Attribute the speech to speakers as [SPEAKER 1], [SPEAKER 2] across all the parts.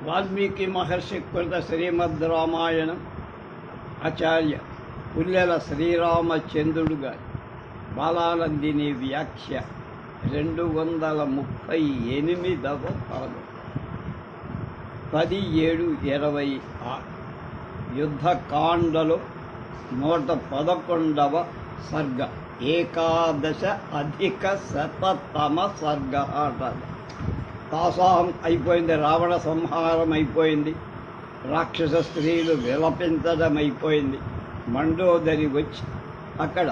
[SPEAKER 1] వాల్మీకి మహర్షి కృత శ్రీమద్ రామాయణం ఆచార్య పుల్లెల శ్రీరామచంద్రుడు గారి బాలానందిని వ్యాఖ్య 238వ పాదం 17:26 యుద్ధకాండలో 111వ సర్గ ఏకాదశ అధిక శతతమ సర్గ అంటారు. తాసాం అయిపోయింది, రావణ సంహారం అయిపోయింది, రాక్షస స్త్రీలు విలపించడం అయిపోయింది. మండోదరి వచ్చి అక్కడ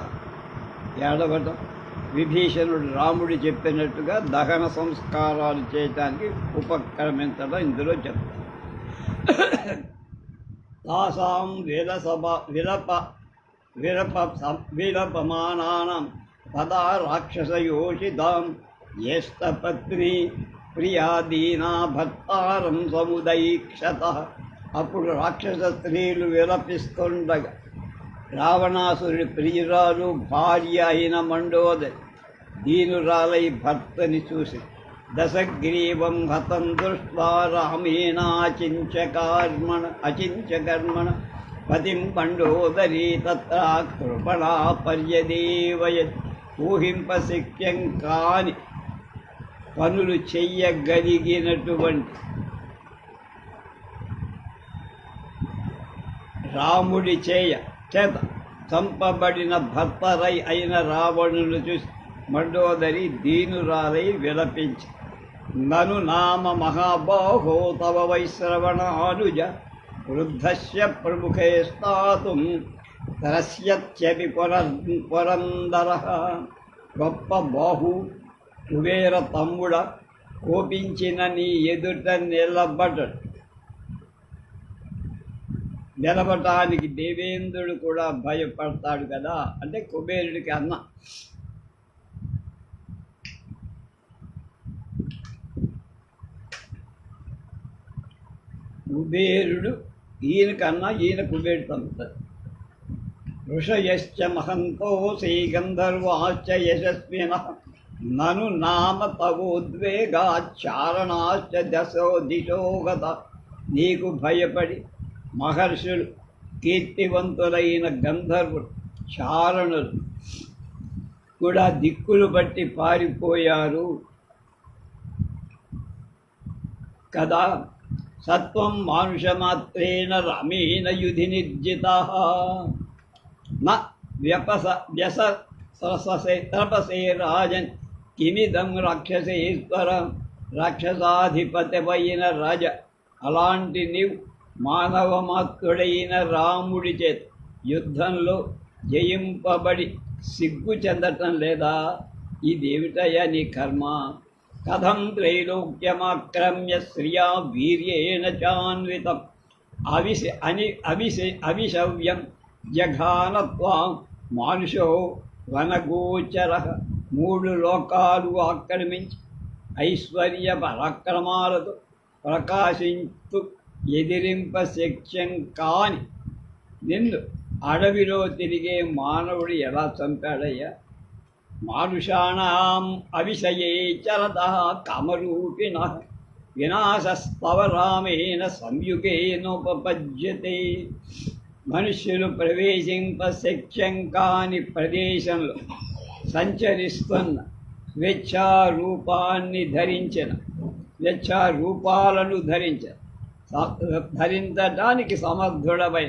[SPEAKER 1] ఏడవటం, విభీషణుడు రాముడు చెప్పినట్టుగా దహన సంస్కారాలు చేయటానికి ఉపక్రమించడం ఇందులో చెప్తారు. తాసాం విలపమానానాం తదా రాక్షసయోషితాం జ్యేష్ఠపత్ని ప్రియాదీనా భర్తారం సముదైక్షత. అప్పుడు రాక్షస స్త్రీలు విలపిస్తుండగా రావణాసురుడి ప్రియురాలు భార్య అయిన మండోదరి దీనురాలై భర్తని చూసి దశగ్రీవం హతం దృష్ట్వా రామేణాచించకర్మణ పతిం మండోదరీ తత్ర కృపణా పర్యదేవయత్. ఊహింపశక్యం కాని పనులు చెయ్యగలిగినటువంటి రాముడి చేత చంపబడిన భర్తరై అయిన రావణుని చూసి మండోదరి దీనురాలై విలపించి, నను నామ మహాబాహో తవ వైశ్రవణానుజ వృద్ధస్య ప్రముఖే స్థాతుం తరస్యత్యపి పురందర. గొప్ప బాహు కుబేర తమ్ముడ, కోపించిన నీ ఎదుట నిలబటానికి దేవేంద్రుడు కూడా భయపడతాడు కదా, అంటే కుబేరుడికి అన్న. కుబేరుడు ఈయనకన్నా ఈయన కుబేరుడు తమ్ముతాడు. ఋషయశ్చ మహంతోసి గంధర్వాశ్చ యశస్వినః నను నామ తవోద్వేగాచారణాశ్చ దిశో గత. నీకు భయపడి మహర్షులు, కీర్తివంతులైన గంధర్వులు, చారణులు కూడా దిక్కులు బట్టి పారిపోయారు కదా. సత్వం మానుషమాత్రేణ రమేణ యుధి నిర్జితః తపసే రాజన్ కిమిదం రాక్షసేశ్వరం. రాక్షసాధిపతిపైన రాజ, అలాంటి నీవు మానవమాత్రుడైన రాముడి చేత యుద్ధంలో జయింపబడి సిగ్గు చెందటం లేదా? ఇదేమిటయ్యా నీ కర్మ? కథం త్రైలోక్యమాక్రమ్య శ్రియా వీర్యేణ చాన్వితం అవిశవ్యం జఘానత్వాం మానుషో వనగోచర. 3 లోకాలు ఆక్రమించి ఐశ్వర్య పరాక్రమాలతో ప్రకాశించు ఎదిరింప శక్యం కాని నిన్ను అడవిలో తిరిగే మానవుడు ఎలా చంపాడయ్యా? మానుషాణం అవిషయే చరతః కామరూపిణః వినాశస్తవ రామేణ సంయుగేనోపపద్యతే. మనుష్యులు ప్రవేశింప శక్యం కాని ప్రదేశంలో సంచరిస్తున్న స్వేచ్ఛారూపాలను ధరించడానికి సమర్థుడవై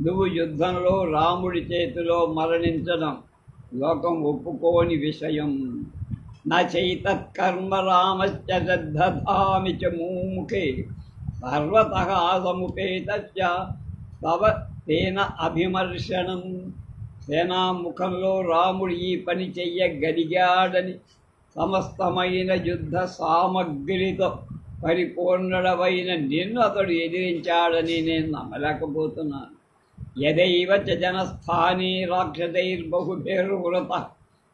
[SPEAKER 1] నువ్వు యుద్ధంలో రాముడి చేతిలో మరణించడం లోకం ఒప్పుకోని విషయం. నైతత్కర్మ రామశ్చ దధామి చ ముఖే సర్వతః సముపేతశ్చ తవ తేన అభిమర్శనం. సేనాముఖంలో రాముడు ఈ పని చెయ్యగలిగాడని, సమస్తమైన యుద్ధ సామగ్రితో పరిపూర్ణుడవైన నిన్ను అతడు ఎదిరించాడని నేను నమ్మలేకపోతున్నాను. యదైవ చ జనస్థానే రాక్షసైర్బహుభిర్వృత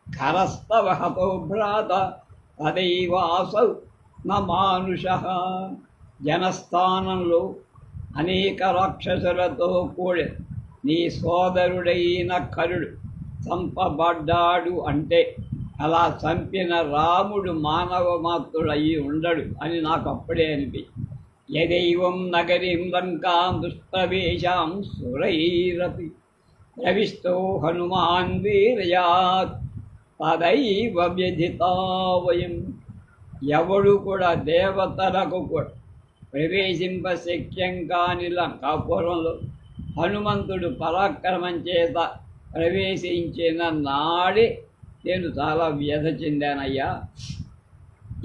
[SPEAKER 1] ఖరస్తవ హతో భ్రాత తదైవాసౌ న మానుషః. జనస్థానంలో అనేక రాక్షసులతో కూడి నీ సోదరుడైన కరుడు చంపబడ్డాడు అంటే అలా చంపిన రాముడు మానవ మాత్రుడయి ఉండడు అని నాకు అప్పుడే అనిపించింది. యదైవం నగరీం లంకాం దుష్ప్రవేశాం సురైరపి ప్రవిష్టో హనుమాన్ వీరయాత్ తదైవ వ్యధితా వయం. ఎవడు కూడా దేవతలకు కూడా ప్రవేశింప శక్యం కాని లంకాపురంలో హనుమంతుడు పరాక్రమం చేత ప్రవేశించిన నాడే నేను చాలా వ్యధ చెందానయ్యా.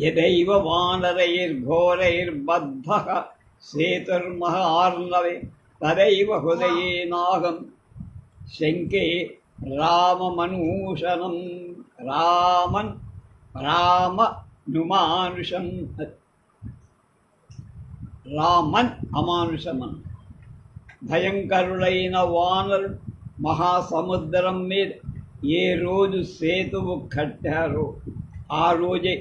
[SPEAKER 1] యదైవ వానరైర్ఘోరైర్బద్ధ సేతుర్మహార్ణవే తదైవ హృదయే నాగం శంకే రామమనూషణం. రామనుమానుషం, రామన్ అమానుషమన్. భయంకరులైన వానరు మహాసముద్రం మీద ఏ రోజు సేతువు కట్టారో ఆ రోజే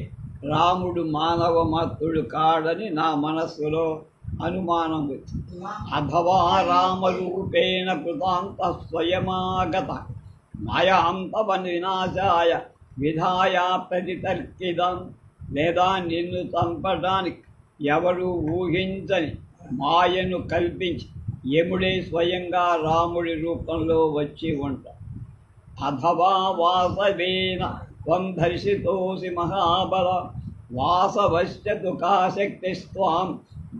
[SPEAKER 1] రాముడు మానవ మాత్రుడు కాడని నా మనస్సులో అనుమానం వచ్చింది. అథవా రామరూపేణ కృతాంత స్వయమాగత మాయాంతవ వినాశాయ విధాయ ప్రతితర్కిదం. లేదా నిన్ను చంపడానికి ఎవరు ఊహించని మాయను కల్పించి యముడే స్వయంగా రాముడి రూపంలో వచ్చి ఉంటాడు. అథవా వాసవేన త్వం ధర్షితోసి మహాబల వాసవశ్చ తు కా శక్తిస్త్వాం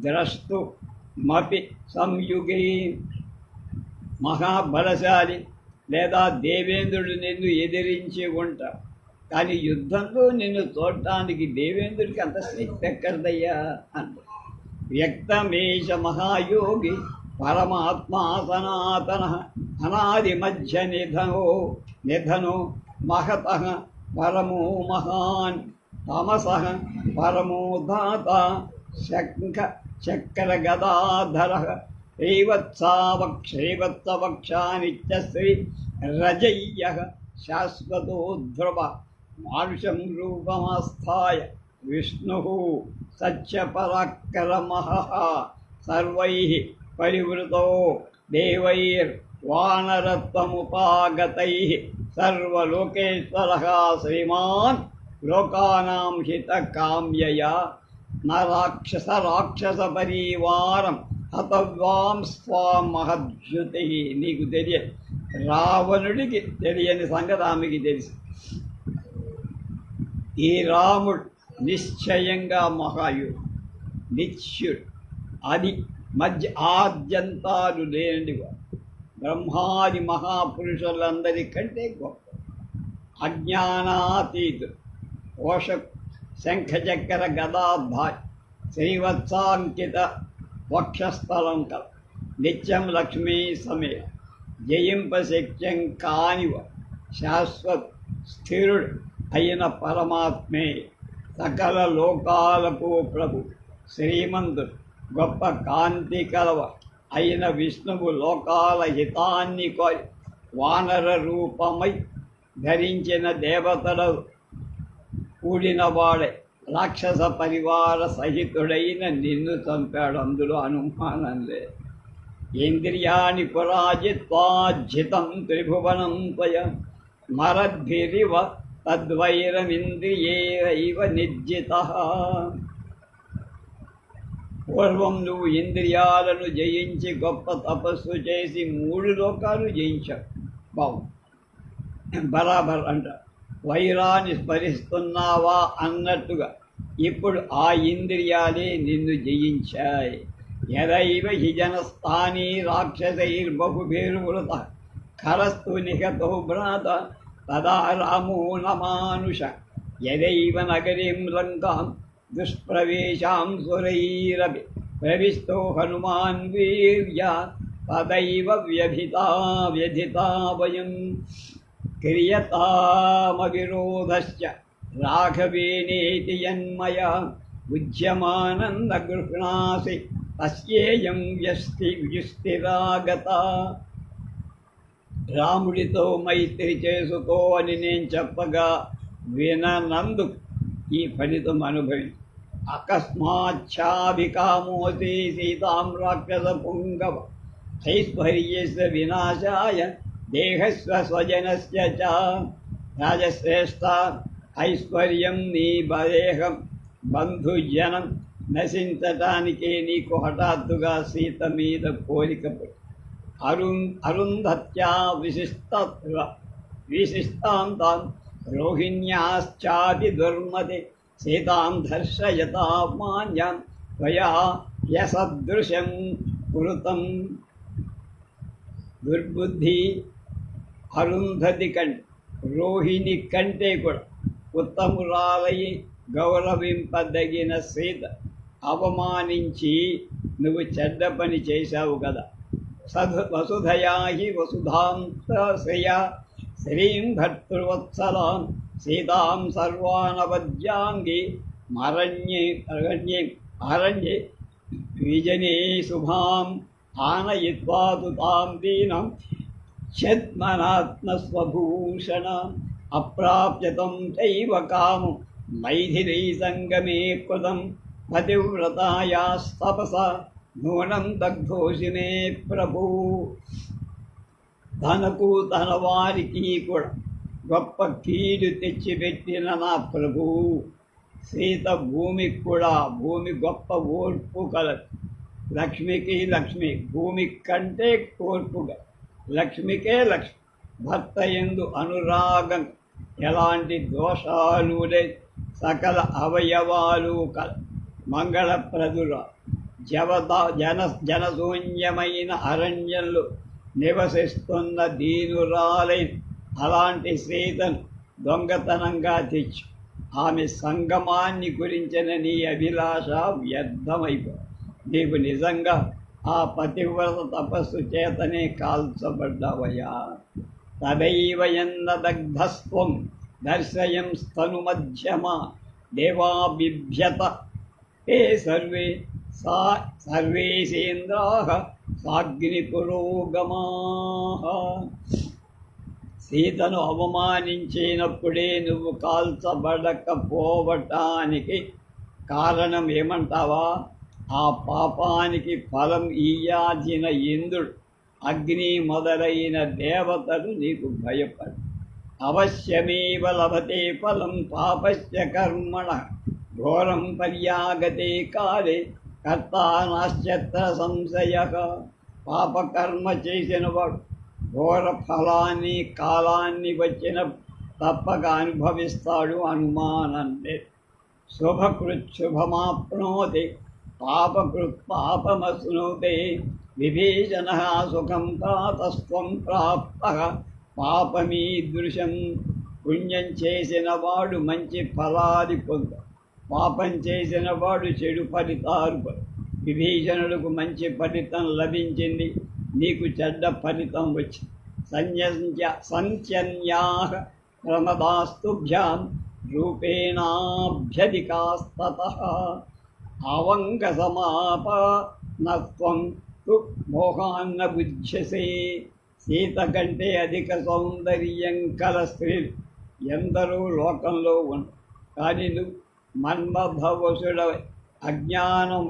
[SPEAKER 1] ద్రష్టుమపి సంయుగే. మహాబలశాలి లేదా దేవేంద్రుడు నిన్ను ఎదిరించి ఉంటాడు, కానీ యుద్ధంలో నిన్ను చూడటానికి దేవేంద్రుడికి అంత శక్తి ఎక్కడదయ్యా అంట. వ్యక్తమేష మహాయోగి పరమాత్మా సనాతన అనాది మధ్య నిధనో మహత పరమో మహాన్ తమస పరమో దాత శంఖ చక్ర గదాధర శ్రీవత్సవక్షా నిత్యశ్రీ రజయ్య శాశ్వతో ధ్రువ మానుషం రూపమాస్థాయ విష్ణు సత్యపరాక్రమః సర్వైః పరివృతో దేవైర్వానరత్వముపాగతైః సర్వలోకేశ్వరः శ్రీమాన్ లోకానాం హితకామ్యయా న రాక్షస పరివారం హతవాం స్వాం మహద్యుతి. నీకు తెలియదు, రావణుడికి తెలియని సంగతి ఆమెకి తెలుసు. ఈ రాముడు నిశ్చయంగా మహాయుడు, నిత్యుడు, అది మధ్య ఆద్యంతాలు లేనివాడు, బ్రహ్మాది మహాపురుషులందరికంటే గొప్ప, అజ్ఞానాతీతుడు, పోషకు, శంఖచక్ర గదాధారి, శ్రీవత్సాంకిత వక్షస్థలం కల, నిత్యం లక్ష్మీ సమేత, జయింపశక్యం కానివ, శాశ్వత స్థిరుడు అయిన పరమాత్మే, సకల లోకాలకు ప్రభు, శ్రీమంతుడు, గొప్ప కాంతి కలవ అయిన విష్ణువు లోకాల హితాన్ని కోరి వానర రూపమై ధరించిన దేవతలు కూడినవాడే రాక్షస పరివార సహితుడైన నిన్ను చంపాడు, అందులో అనుమానం లేదు. ఇంద్రియాణి పురాజిత్వాజితం త్రిభువనం త్వయ మరద్భిరివ తద్వైరమింద్రియేరైవ నిర్జితః. పూర్వం నువ్వు ఇంద్రియాలను జయించి గొప్ప తపస్సు చేసి 3 లోకాలు జయించావు, బావు బరాబర్ అంట. వైరాన్ని స్మరిస్తున్నావా అన్నట్టుగా ఇప్పుడు ఆ ఇంద్రియాలే నిన్ను జయించాయి. యదైవ హి జనస్థానీ రాక్షసైర్బహుభిర్వృత ఖరస్తు నిహతో భ్రాత తదా రామో నమానుష. యదైవ నగరీం లంకాం దుష్ప్రవేశాం సురైరపి ప్రవిష్టో హనుమాన్ వీర్యా తదైవ వ్యధితా వయం. క్రియతామవిరోధశ్చ రాఘవేనేతి యన్మయా ఉజ్యమానంద గృహ్ణాసి తస్యేయం వ్యుస్థిరాగత. రాముడితో మైత్రి చేసుకో అని నేను చెప్పగా విననందు ఈ ఫలితం అనుభవించు. అకస్మాచ్ఛాభికామోసి సీతాం రాక్షస పుంగవ ఐశ్వర్యస్య వినాశాయ దేహస్వ స్వజనస్య చ. రాజశ్రేష్ఠ, ఐశ్వర్యం నీ దేహం బంధుజనం నశించటానికే నీకు హఠాత్తుగా సీత మీద కోరిక అరుంధత్యా విశిష్టాంతాం రోహిణ్యాశ్చాపి దుర్మతే సీతాం దర్శయతా మాన్యాం త్వయా యసదృశం కృతం. దుర్బుద్ధి అరుంధతి కంటే, రోహిణి కంటే కూడా ఉత్తమురాలై గౌరవింపదగిన సీత అవమానించి నువ్వు చెడ్డ పని చేశావు కదా. వసుధయా హి వసుధాంతశ్రయా శ్రీం భర్తృవత్సలాం సీతాం సర్వానవద్యాంగి అరణ్యే విజనే శుభాం ఆనయిత్వా తు తాం దీనం ఛద్మనాత్మస్వభూషణ అప్రాప్యతం చైవ కామం మైథిలీ సంగమే కృతం పతివ్రతాయాస్తపస నూనం దగ్ధోషినే ప్రభు. తనకు తన వారికి కూడా గొప్ప కీడు తెచ్చిపెట్టిన నా ప్రభు సీత భూమికి కూడా, భూమి గొప్ప ఓర్పు కలదు. లక్ష్మికి లక్ష్మి, భూమి కంటే ఓర్పుగా, లక్ష్మికే లక్ష్మి. భర్త యందు అనురాగం, ఎలాంటి దోషాలు లేదు, సకల అవయవాలు కల మంగళప్రదుల జనశూన్యమైన అరణ్యంలో నివసిస్తున్న దీనురాలై అలాంటి సీతను దొంగతనంగా తెచ్చు ఆమె సంగమాన్ని గురించిన నీ అభిలాష వ్యర్థమైపో. నీవు నిజంగా ఆ పతివ్రత తపస్సు చేతనే కాల్చబడ్డావయ్యా. తదైవ యన్న దగ్ధస్త్వం దర్శయం స్తను మధ్యమ దేవా బిభ్యత హే సర్వేసేంద్రాః సాగ్ని పురోగమాః. సీతను అవమానించినప్పుడే నువ్వు కాల్చబడకపోవటానికి కారణం ఏమంటావా? ఆ పాపానికి ఫలం ఇయ్యాల్సిన ఇంద్రుడు, అగ్ని మొదలైన దేవతలు నీకు భయపడు. అవశ్యమేవ లభతే ఫలం పాపస్య కర్మణ ఘోరం పర్యాగతే కాలే కర్తా నాస్త్యత్ర సంశయః. పాపకర్మ చేసినవాడు ఘోర ఫలాన్ని కాలాన్ని వచ్చిన తప్పక అనుభవిస్తాడు, అనుమానం లేదు. శుభకృత్ పాపకృత్ పాపమశ్నుతే విభీషణ సుఖం తాతస్త్వం ప్రాప్త పాపమీదృశం. పుణ్యం చేసిన వాడు మంచి ఫలాది పొంద, పాపం చేసిన వాడు చెడు ఫలితాలు. విభీషణులకు మంచి ఫలితం లభించింది, నీకు చెడ్డ ఫలితం వచ్చింది. సంచన్యాః ప్రమదాస్తుభ్యాం రూపేణాభ్యధికాస్తతః ఆవంగ సమాపనత్వం తు మోహాన్న బుధ్యసే. సీత కంటే అధిక సౌందర్యం కల స్త్రీలు ఎందరో లోకంలో ఉన్నారు, కానీ నువ్వు మన్మథవశుడవై అజ్ఞానం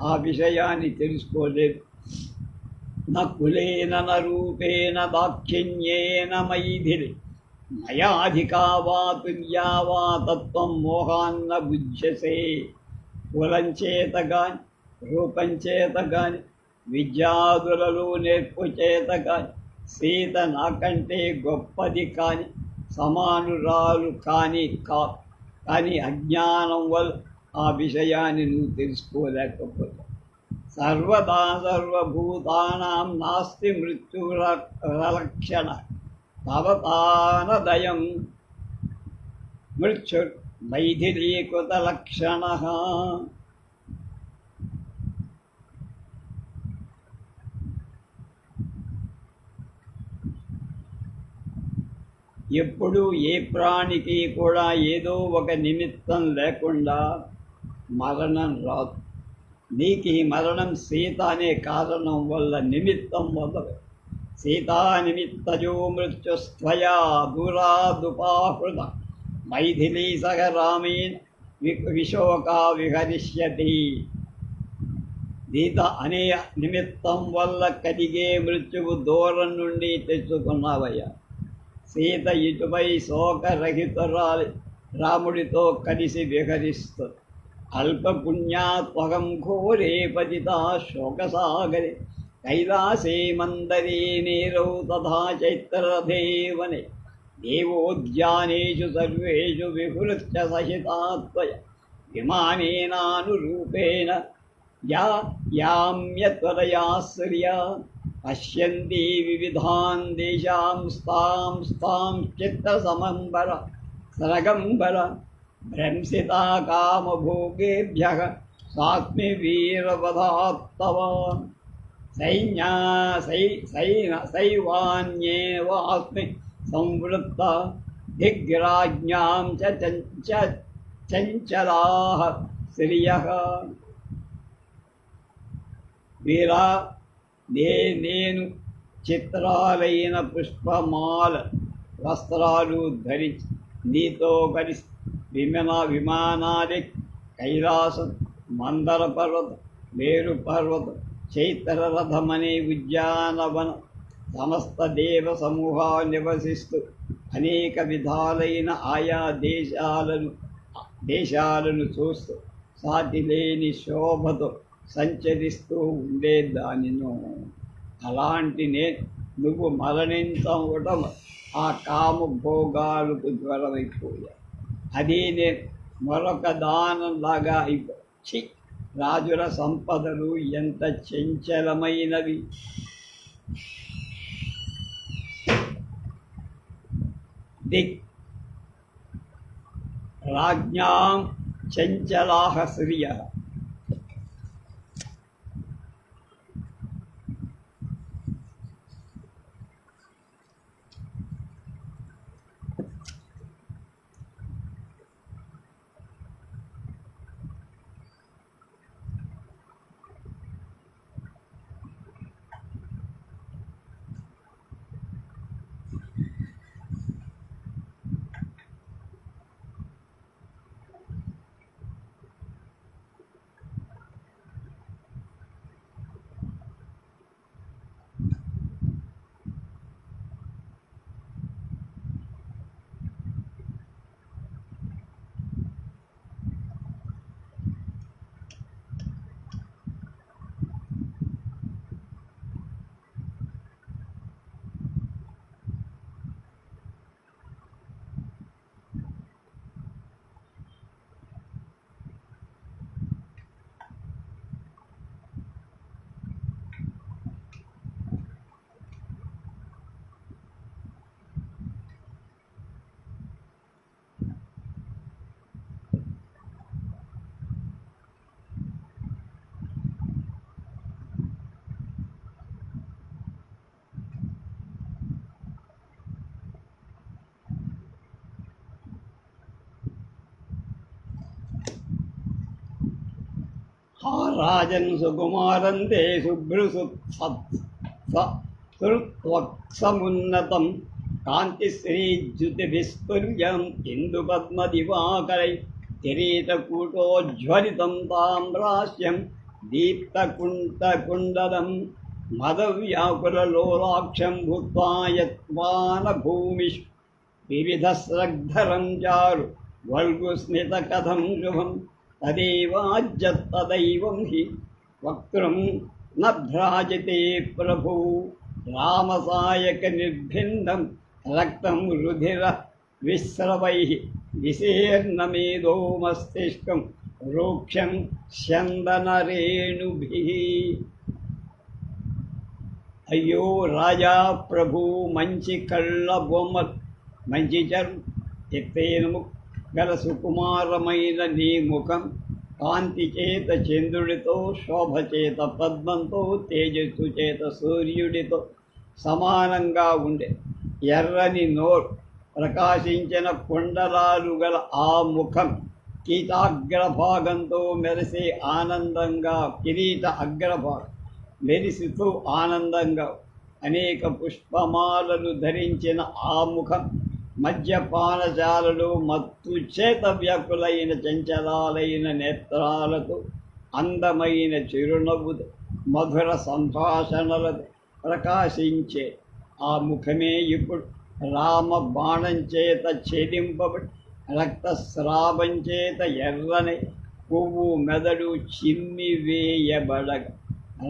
[SPEAKER 1] ఆ విషయాన్ని తెలుసుకోలేదు. కులేన రూపేణ దాక్షిణ్యేన మైథిలి మయాధికా వా తుల్యా వా తత్వం మోహాన్న బుధ్యసే. కులం చేత గాని, రూపం చేత గాని, విద్యాదులలో నేర్పు చేత కాని సీత నాకంటే గొప్పది కాని సమానురాలు కానీ అజ్ఞానం వల్ల ఆ విషయాన్ని నువ్వు తెలుసుకోలేకపోతావు. సర్వదా సర్వభూతానాం నాస్తి మృత్యురలక్షణ తవతానదయం మృత్యుర్ మైథిలీకృత లక్షణ. ఎప్పుడు ఏ ప్రాణికి కూడా ఏదో ఒక నిమిత్తం లేకుండా మరణం రాదు. నీకు ఈ మరణం సీత అనే కారణం వల్ల, నిమిత్తం వల్ల. సీతా నిమిత్తజో మృత్యుస్త్వయా దూరాదుపాహృత మైథిలీ సహ రామేణ విశోకా విహరిష్యతి. సీత అనే నిమిత్తం వల్ల కలిగే మృత్యువు దూరం నుండి తెచ్చుకున్నావయ్యా. సీత ఇటుపై శోకరహితురాలి రాముడితో కలిసి విహరిస్తుంది. అల్పపుణ్యాత్వగం ఘోరే పతితా శోకసాగరే కైలాసే మందరే నీరౌ తథా చైత్రరథే వనే దేవోద్యానేషు సర్వేషు విహులశ్చ సహితాత్వయ విమానేనానురూపేణ యామ్యత్వరయా శ్రియా పశ్యంతి వివిధాన్ దేశాం స్తాం చిత్తసమంబర సరగంబర భ్రంసితా కామభోగేభ్యః సాస్మి వీరవధాత్తవాన్ సైవాన్యేవాస్మి సంవృత్త దిగ్రాజ్ఞాం చంచలాః శ్రియః. వీరా, నేను చిత్రాలైన పుష్పమాల వస్త్రాలు ధరించి నీతో కలిసి విమానాది కైలాసం, మందర పర్వతం, మేరు పర్వతం, చైత్రరథమనే ఉద్యానవన సమస్త దేవ సమూహాలు నివసిస్తూ అనేక విధాలైన ఆయా దేశాలను చూస్తూ సాటిలేని శోభతో సంచరిస్తూ ఉండేదానిను. అలాంటి నువ్వు మరణించవటం ఆ కామభోగాలకు జ్వరమైపోయా. అది నేను మరొక దానంలాగా అయిపోయి. రాజుల సంపదలు ఎంత చంచలమైనవి! రాజ్ఞాం చంచలాః శ్రియః. రాజన్ సుకుమారం తే శుభ్రువత్సమున్నతం కాంతిశ్రీజ్యుతిభిస్ఫుర్యం ఇందుపద్మదివాకరై కిరీటకూటోజ్వలితం తామ్రాస్యం దీప్తకుండలం మదవ్యాకులలోలాక్షం భూత్వా యత్వానభూమిషు వివిధస్రగ్ధరం చారు వల్గుస్మితకథం శుభం తదేవాజ్యత్తదైవం హి వక్త్రం న భ్రాజతే ప్రభు. రామసాయక నిర్భిన్నం రక్తం రుధిర విస్రవైః విశీర్ణమేదో మస్తిష్కం రూక్షం స్యందనరేణుభిః. అయ్యో రాజా ప్రభు, మంచి కళ్ళ బొమ్మలు, మంచి చర్మం, ఎత్తైన గల సుకుమారమైన నీ ముఖం కాంతి చేత చంద్రుడితో, శోభ చేత పద్మంతో, తేజస్సు చేత సూర్యుడితో సమానంగా ఉండే ఎర్రని నోరు, ప్రకాశించిన కుండలాలు గల ఆ ముఖం, కీటాగ్రభాగంతో మెరిసే ఆనందంగా, కిరీట అగ్రభాగం మెరిసితూ ఆనందంగా అనేక పుష్పమాలలు ధరించిన ఆ ముఖం, మద్యపానశాలలో మత్తు చేత వ్యాకులైన చంచలాలైన నేత్రాలతో, అందమైన చిరునవ్వుతో, మధుర సంభాషణలతో ప్రకాశించే ఆ ముఖమే ఇప్పుడు రామ బాణం చేత ఛేదింపబడి రక్తస్రావం చేత ఎర్రని కొవ్వు మెదడు చిమ్మివేయబడగ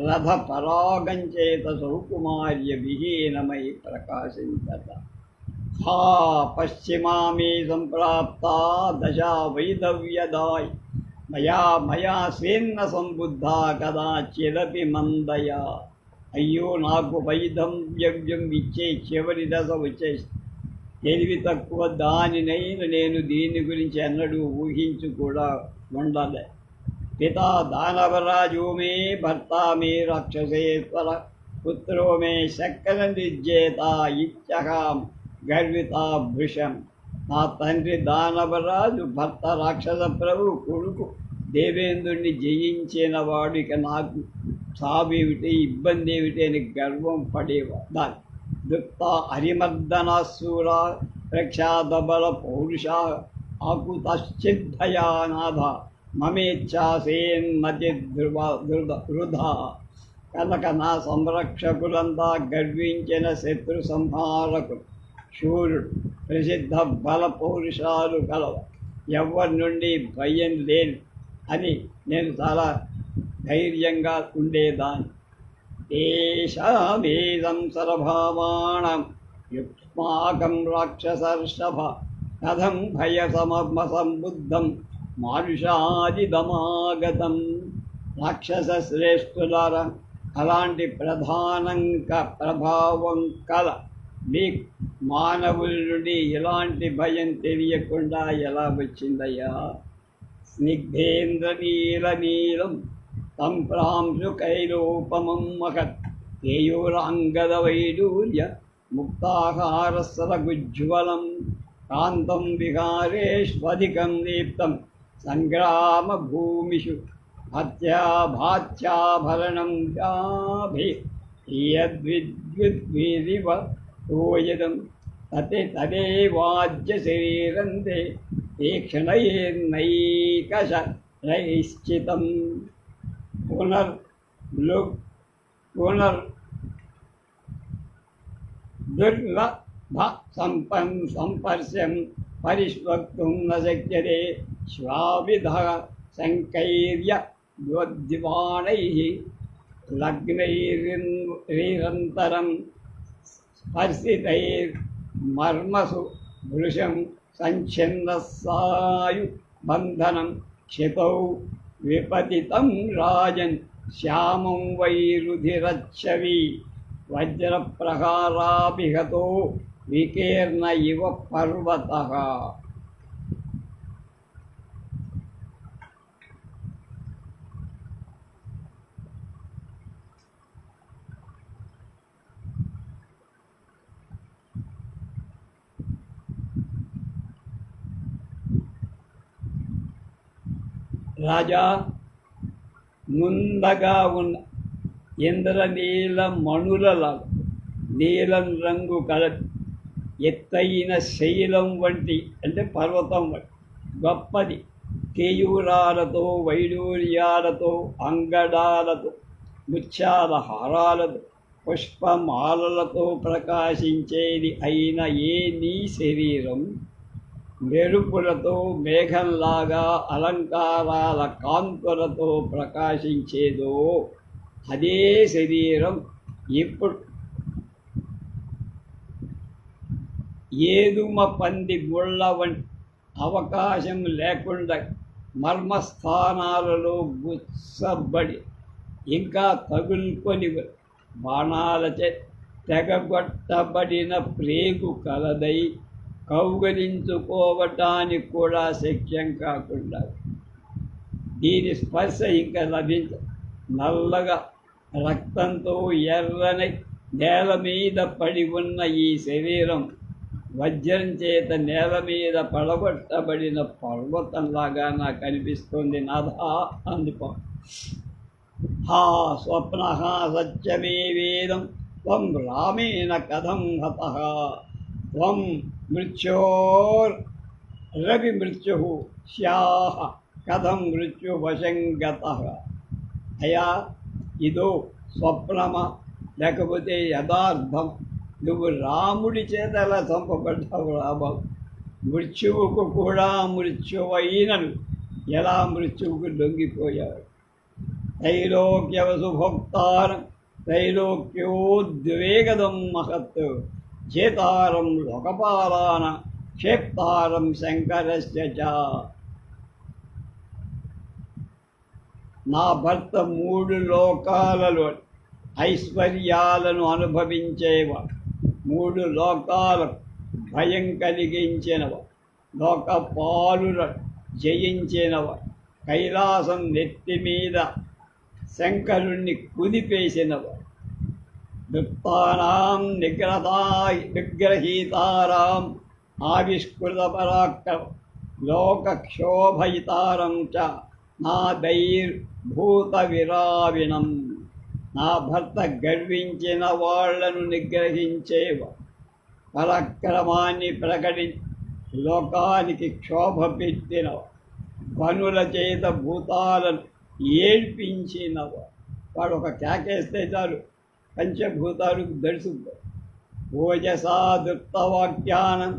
[SPEAKER 1] రథ పరాగం చేత సౌకుమార్య విహీనమై ప్రకాశించట. హా పశ్చిమామే సంప్రాప్తా దశా వైధవ్యదాయ్ మయా స్వేన్న సంబుద్ధా కదాచిదపి మందయా. అయ్యో, నాకు వైధవ్యం ఇచ్చే చివరి దశ వచ్చేసి తెలివి తక్కువ దానినైనా నేను దీని గురించి ఎన్నడూ ఊహించు కూడా ఉండలే. పితా దానవరాజో మే భర్తా మే రాక్షసేశ్వర పుత్రో మే శక్కర నిర్జేత ఇత్యహం గర్వితా భృశం. నా తండ్రి దానవరాజు, భర్త రాక్షస ప్రభు, కొడుకు దేవేంద్రుణ్ణి జయించిన వాడికి నాకు సావేమిటి, ఇబ్బంది ఏమిటి అని గర్వం పడేవాడు. దుక్త హరిమర్దనాసూర ప్రక్షాదబల పౌరుష ఆకుతశ్చిద్ధయానాథ మమేచ్ఛాసేన్మతి వృధా. కనుక నా సంరక్షకులంతా గర్వించిన శత్రు సంహారకుడు, శూరుడు, ప్రసిద్ధ బల పౌరుషాలు కలవ, ఎవరి నుండి భయం లేదు అని నేను చాలా ధైర్యంగా ఉండేదాన్ని. ఏషామేదం సరభామాణం యుక్ష్మాకం రాక్షసర్షభ కథం భయసమసంబుద్ధం మానుషాదిదమాగతం. రాక్షస శ్రేష్ఠులార, అలాంటి ప్రభావం కల మీ మానవుల నుండి ఇలాంటి భయం తెలియకుండా ఎలా వచ్చిందయ్యా? స్నిగ్ధేంద్రనీలం సంప్రాంశు కైలోపమం మహత్ కేయూరాంగద వైడూర్య ముక్తాహారస్రగుజ్వలం కాంతం విహారేష్వధికం దీప్తం సంగ్రామ భూమిషు హత్యాభాత్యాభరణం యద్విద్విద్విరివ తోయదం తదేవాజ్య శరీరంతే తీక్ష్ణైర్నైకశరైశ్చితం. దుర్లభ సంపర్శం పరిష్వక్తుం న శక్యతే శ్వావిధ శంకైర్య ద్వద్వాణైః లగ్నైరిరంతరం స్పర్శితైర్మర్మసు భృశం సంఛిన్నస్సాయు బంధనం క్షిపౌ విపతితం రాజన్ శ్యామం వైరుధిరచ్చవి వజ్రప్రహారాభిహతో వికీర్ణ ఇవ పర్వతః. రాజా, ముందగా ఉన్న ఇంద్రనీల మణులలా నీలం రంగు కల ఎత్తైన శైలం వంటి, అంటే పర్వతం వంటి గొప్పది, కేయూరాలతో, వైడూర్యాలతో, అంగడాలతో, ముత్యాల హారాలతో, పుష్పమాలలతో ప్రకాశించేది అయిన ఏ నీ శరీరం మెరుపులతో, మేఘంలాగా అలంకారాల కాంతులతో ప్రకాశించేదో అదే శరీరం ఇప్పుడు ఏదుమ పంది ముళ్ళ వంటి అవకాశం లేకుండా మర్మస్థానాలలో గుచ్చబడి ఇంకా తగులుకొని బాణాలచే తెగగొట్టబడిన ప్రేగు కలదై కౌగలించుకోవటానికి కూడా శక్యం కాకుండా దీని స్పర్శ ఇంకా లభించ నల్లగా రక్తంతో ఎర్రని నేల మీద పడి ఉన్న ఈ శరీరం వజ్రం చేత నేల మీద పడగొట్టబడిన పర్వతంలాగా నాకు అనిపిస్తుంది నాథా. అందుకో హా స్వప్న సత్యమే వేదం త్వం రామేణ కథం హతః త్వం మృత్యోరపి మృత్యుః స్యాః కథం మృత్యువశం గతః. అయ్యా, ఇదో స్వప్నమా లేకపోతే యథార్థం? నువ్వు రాముడి చేత ఎలా చంపబడ్డావు రాబాబు? మృత్యువుకు కూడా మృత్యువైనను ఎలా మృత్యువుకు లొంగిపోయాడు. त्रैलोक्यवसुभोक्तारं त्रैलोक्योद्वेगदं महत् जेतारं लोकपालानां क्षेप्तारं शङ्करस्य च. నా భర్త మూడు లోకాలలో ఐశ్వర్యాలను అనుభవించేవాడు, మూడు లోకాలకు భయం కలిగించినవాడు, లోకపాలులను జయించినవాడు, కైలాసం నెత్తి మీద శంకరుణ్ణి కుదిపేసినవాడు, దుప్తానాం నిగ్రహీతారాం ఆవిష్కృత పరాక్రమ లోకక్షోభయితారం చ నాదైర్భూత విరావిణం. నా భర్త గర్వించిన వాళ్లను నిగ్రహించేవాడు, పరాక్రమాన్ని ప్రకటించి లోకానికి క్షోభ పెట్టినవాడు, పనుల చేత భూతాలను ఏడ్పించినవాడు. వాడు ఒక కేకేస్తే చాలు పంచభూతాలు దడుచుకుంటారు. ఓజసా దుప్తవాక్యానం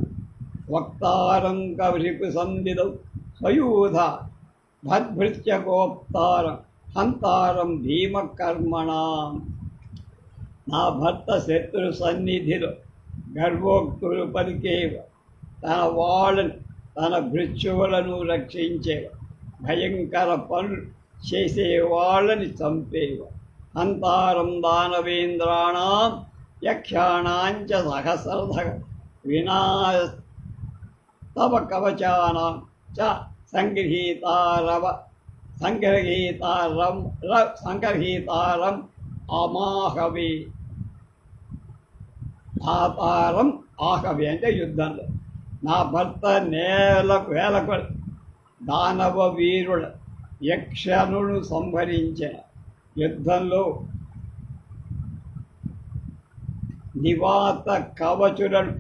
[SPEAKER 1] వక్తారం కవరిపు సందిదౌ స్వయూధ భద్భృత్య గోప్తారం హంతారం భీమకర్మణాం. నా భర్త శత్రు సన్నిధిలో గర్వోక్తులు పలికేవ, తన వాళ్ళను తన భృత్యువులను రక్షించేవ, భయంకర పనులు చేసేవాళ్ళని చంపేవ, హంతారం దానవేంద్రాణం యక్షాణాంచ సహస్రధ వినాశస్తవ కవచానాం చ సంగ్రహీతారం అమాహవి. ధాతారం ఆహవి అంటే యుద్ధంలో. నా భర్త వేలకు దానవ వీరుల యక్షనును సంహరించిన యుద్ధంలో నివాత కవచులను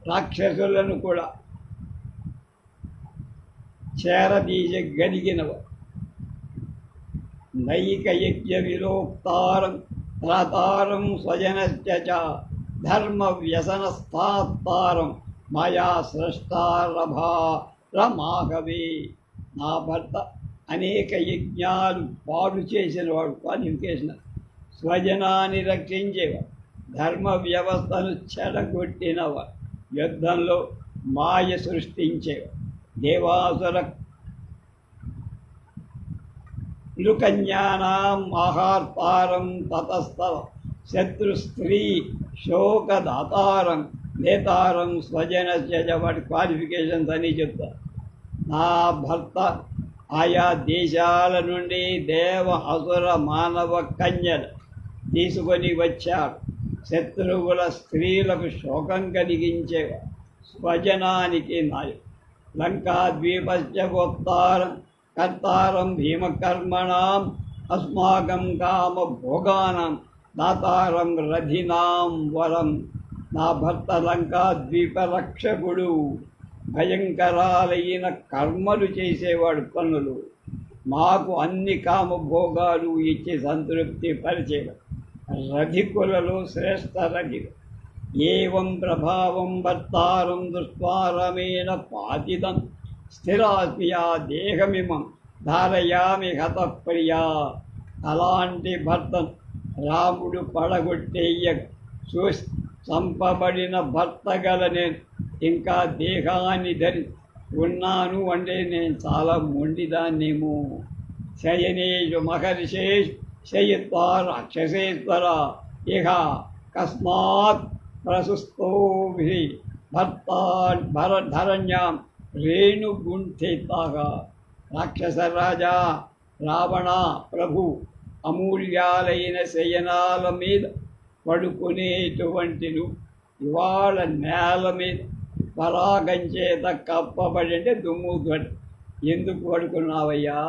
[SPEAKER 1] రాక్షసులను కూడా చేరదీయగలిగినవాడు. నైక యజ్ఞ విలోక్తారం త్రాతారం స్వజనశ్చ ధర్మ వ్యసనస్థాత్తారం మాయా సృష్టారభారమాహవే. నా భర్త అనేక యజ్ఞాలు పాడు చేసినవాడు, క్వాలిఫికేషన్. స్వజనాన్ని రక్షించేవాడు, ధర్మ వ్యవస్థను చెడగొట్టినవాడు, యుద్ధంలో మాయ సృష్టించేవాడు, దేవాసుర కన్యానాం ఆహార్తారం తతస్థలం శత్రు స్త్రీ శోకదాతారం నేతారం స్వజనస్య. వాటి క్వాలిఫికేషన్స్ అని చెప్తారు. నా భర్త ఆయా దేశాల నుండి దేవ అసుర మానవ కన్యలు తీసుకొని వచ్చాడు. శత్రువుల స్త్రీలకు శోకం కలిగించేవాడు, స్వజనానికి నాయకుడు. లంకాద్వీపస్య గోప్తారం కర్తారం భీమకర్మణాం అస్మాకం కామ భోగానాం దాతారం రథినాం వరం. నా భర్త లంకాద్వీప రక్షకుడు, భయంకరాలైన కర్మలు చేసేవాడు, పనులు. మాకు అన్ని కామభోగాలు ఇచ్చి సంతృప్తి పరిచేవాడు, రధికులలో శ్రేష్ఠ రథికుడు. ఏవం ప్రభావం భర్తారం దుష్పారమేణ పాతితం స్థిరాత్మియా దేహమిమం ధారయామి హతప్రియా. అలాంటి భర్తను రాముడు పడగొట్టేయ చూసి చంపబడిన భర్త గల నేను ఇంకా దేహాన్ని ధరి ఉన్నాను అంటే నేను చాలా మొండిదాన్నేమో. శయనేషు మహర్షేషు శయిత్వా రాక్షసేశ్వర ఇహ కస్మాత్ ప్రసుస్తోభి భరధరణ్యాం రేణుగుంఠితాః. రాక్షస రాజా రావణ ప్రభు అమూల్యాలైన శయనాల మీద పడుకునేటువంటి ఇవాళ నేల మీద పరాగం చేత కప్పబడి అంటే దుమ్ము ఎందుకు పడుకున్నావయ్యా?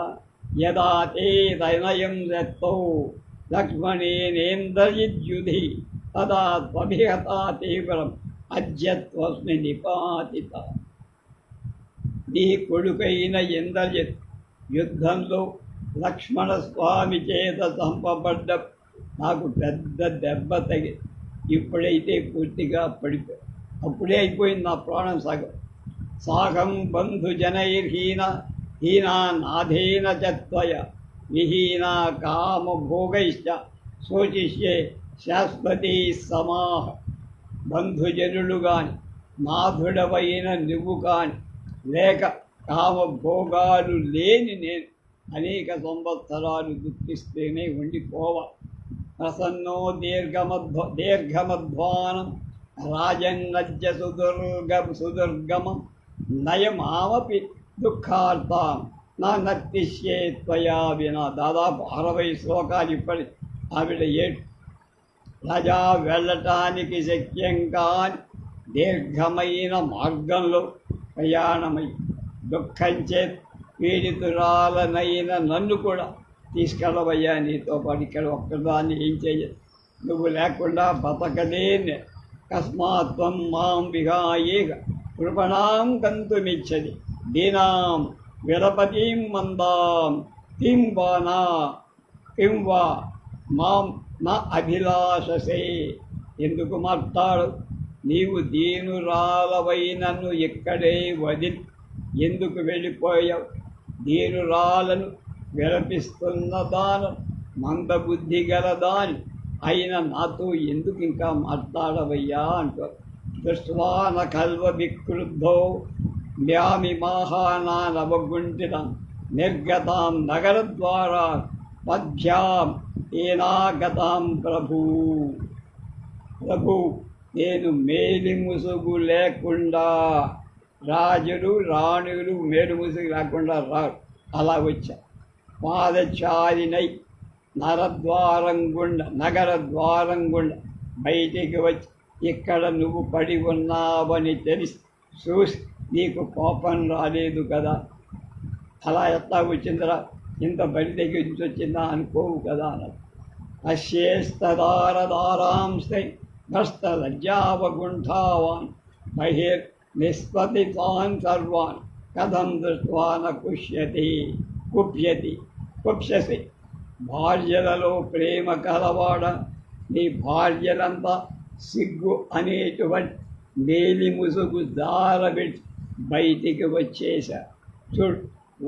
[SPEAKER 1] యదా తే దనయం దత్తౌ లక్ష్మణేనేంద్రజిద్యుధి తదా త్వభిహతా తీవ్రం అద్యత్వస్మి నిపాతిత. నీ కొడుకైన ఇంద్రజిత్ యుద్ధంలో లక్ష్మణ స్వామి చేత చంపబడ్డ నాకు పెద్ద దెబ్బ తగి ఇప్పుడైతే పూర్తిగా పడిపోయి అప్పుడే అయిపోయింది నా ప్రాణం సగం. సాగం బంధుజనైర్హీన హీనానాథేన చ త్వయ విహీనా కామభోగైశ్చ శోచిష్యే శాశ్వతీ సమాహ. బంధుజనులు కాని నాథుడవైన నువ్వు కాని లేక కామభోగాలు లేని నేను అనేక సంవత్సరాలు దుఃఖిస్తేనే ఉండిపోవ. ప్రసన్నో దీర్ఘమధ్వానం రాజన్నజ్య సుదుర్గమం నయమామపి దుఃఖార్థం నా నర్తిష్యే త్వయా వినా. దాదాపు 60 శ్లోకాలు ఇప్పటి ఆవిడ ఏడు. రాజా, వెళ్ళటానికి శక్యం కాని దీర్ఘమైన మార్గంలో ప్రయాణమై దుఃఖంచే పీడితురాలనైన నన్ను కూడా తీసుకెళ్ళవయ్యా నీతో పాటు. ఇక్కడ ఒక్కదాన్ని ఏం చేయదు, నువ్వు లేకుండా బతకలేని. కస్మాత్వం మాం విహాయేక కృపణాం గంతుమిచ్చది దీనాం విరపతిం మందాం కిం వా మాం నా అభిలాషసే. ఎందుకు మాట్లాడు? నీవు దీనురాలవై నన్ను ఇక్కడే వదిలి ఎందుకు వెళ్ళిపోయావు? దీనురాలను విలపిస్తున్న దాని మందబుద్ధి గలదాని అయిన నాతో ఎందుకు ఇంకా మాట్లాడవయ్యా అంటారు. దృష్వాన కల్వ విక్రుద్ధో మ్యామి మాహానవగుంటిన నిర్గతాం నగరద్వారా పద్భ్యాం ఏనాగతాం ప్రభు. నేను మేలి ముసుగు లేకుండా, రాజులు రాణులు మేలు ముసుగు లేకుండా రారు, అలా వచ్చా. పాదచారినై నగరద్వారం గుండా బయటికి వచ్చి ఇక్కడ నువ్వు పడి ఉన్నావని తెలిసి చూసి నీకు కోపం రాలేదు కదా. అలా ఎట్లా వచ్చిందిరా, ఇంత బడి దగ్గర నుంచి వచ్చిందా అనుకోవు కదా అన్నది. అశ్యేస్తదారదారాంశై భస్తలజ్జావగుంఠావాన్ బహిర్ నిస్పతితాన్ సర్వాన్ కథం దృష్ట్వా న కుప్యసి. భార్యలలో ప్రేమ కలవాడ, నీ భార్యలంతా సిగ్గు అనేటువంటి మేలి ముసుగు దారబెట్టి బయటికి వచ్చేశా. చూడు,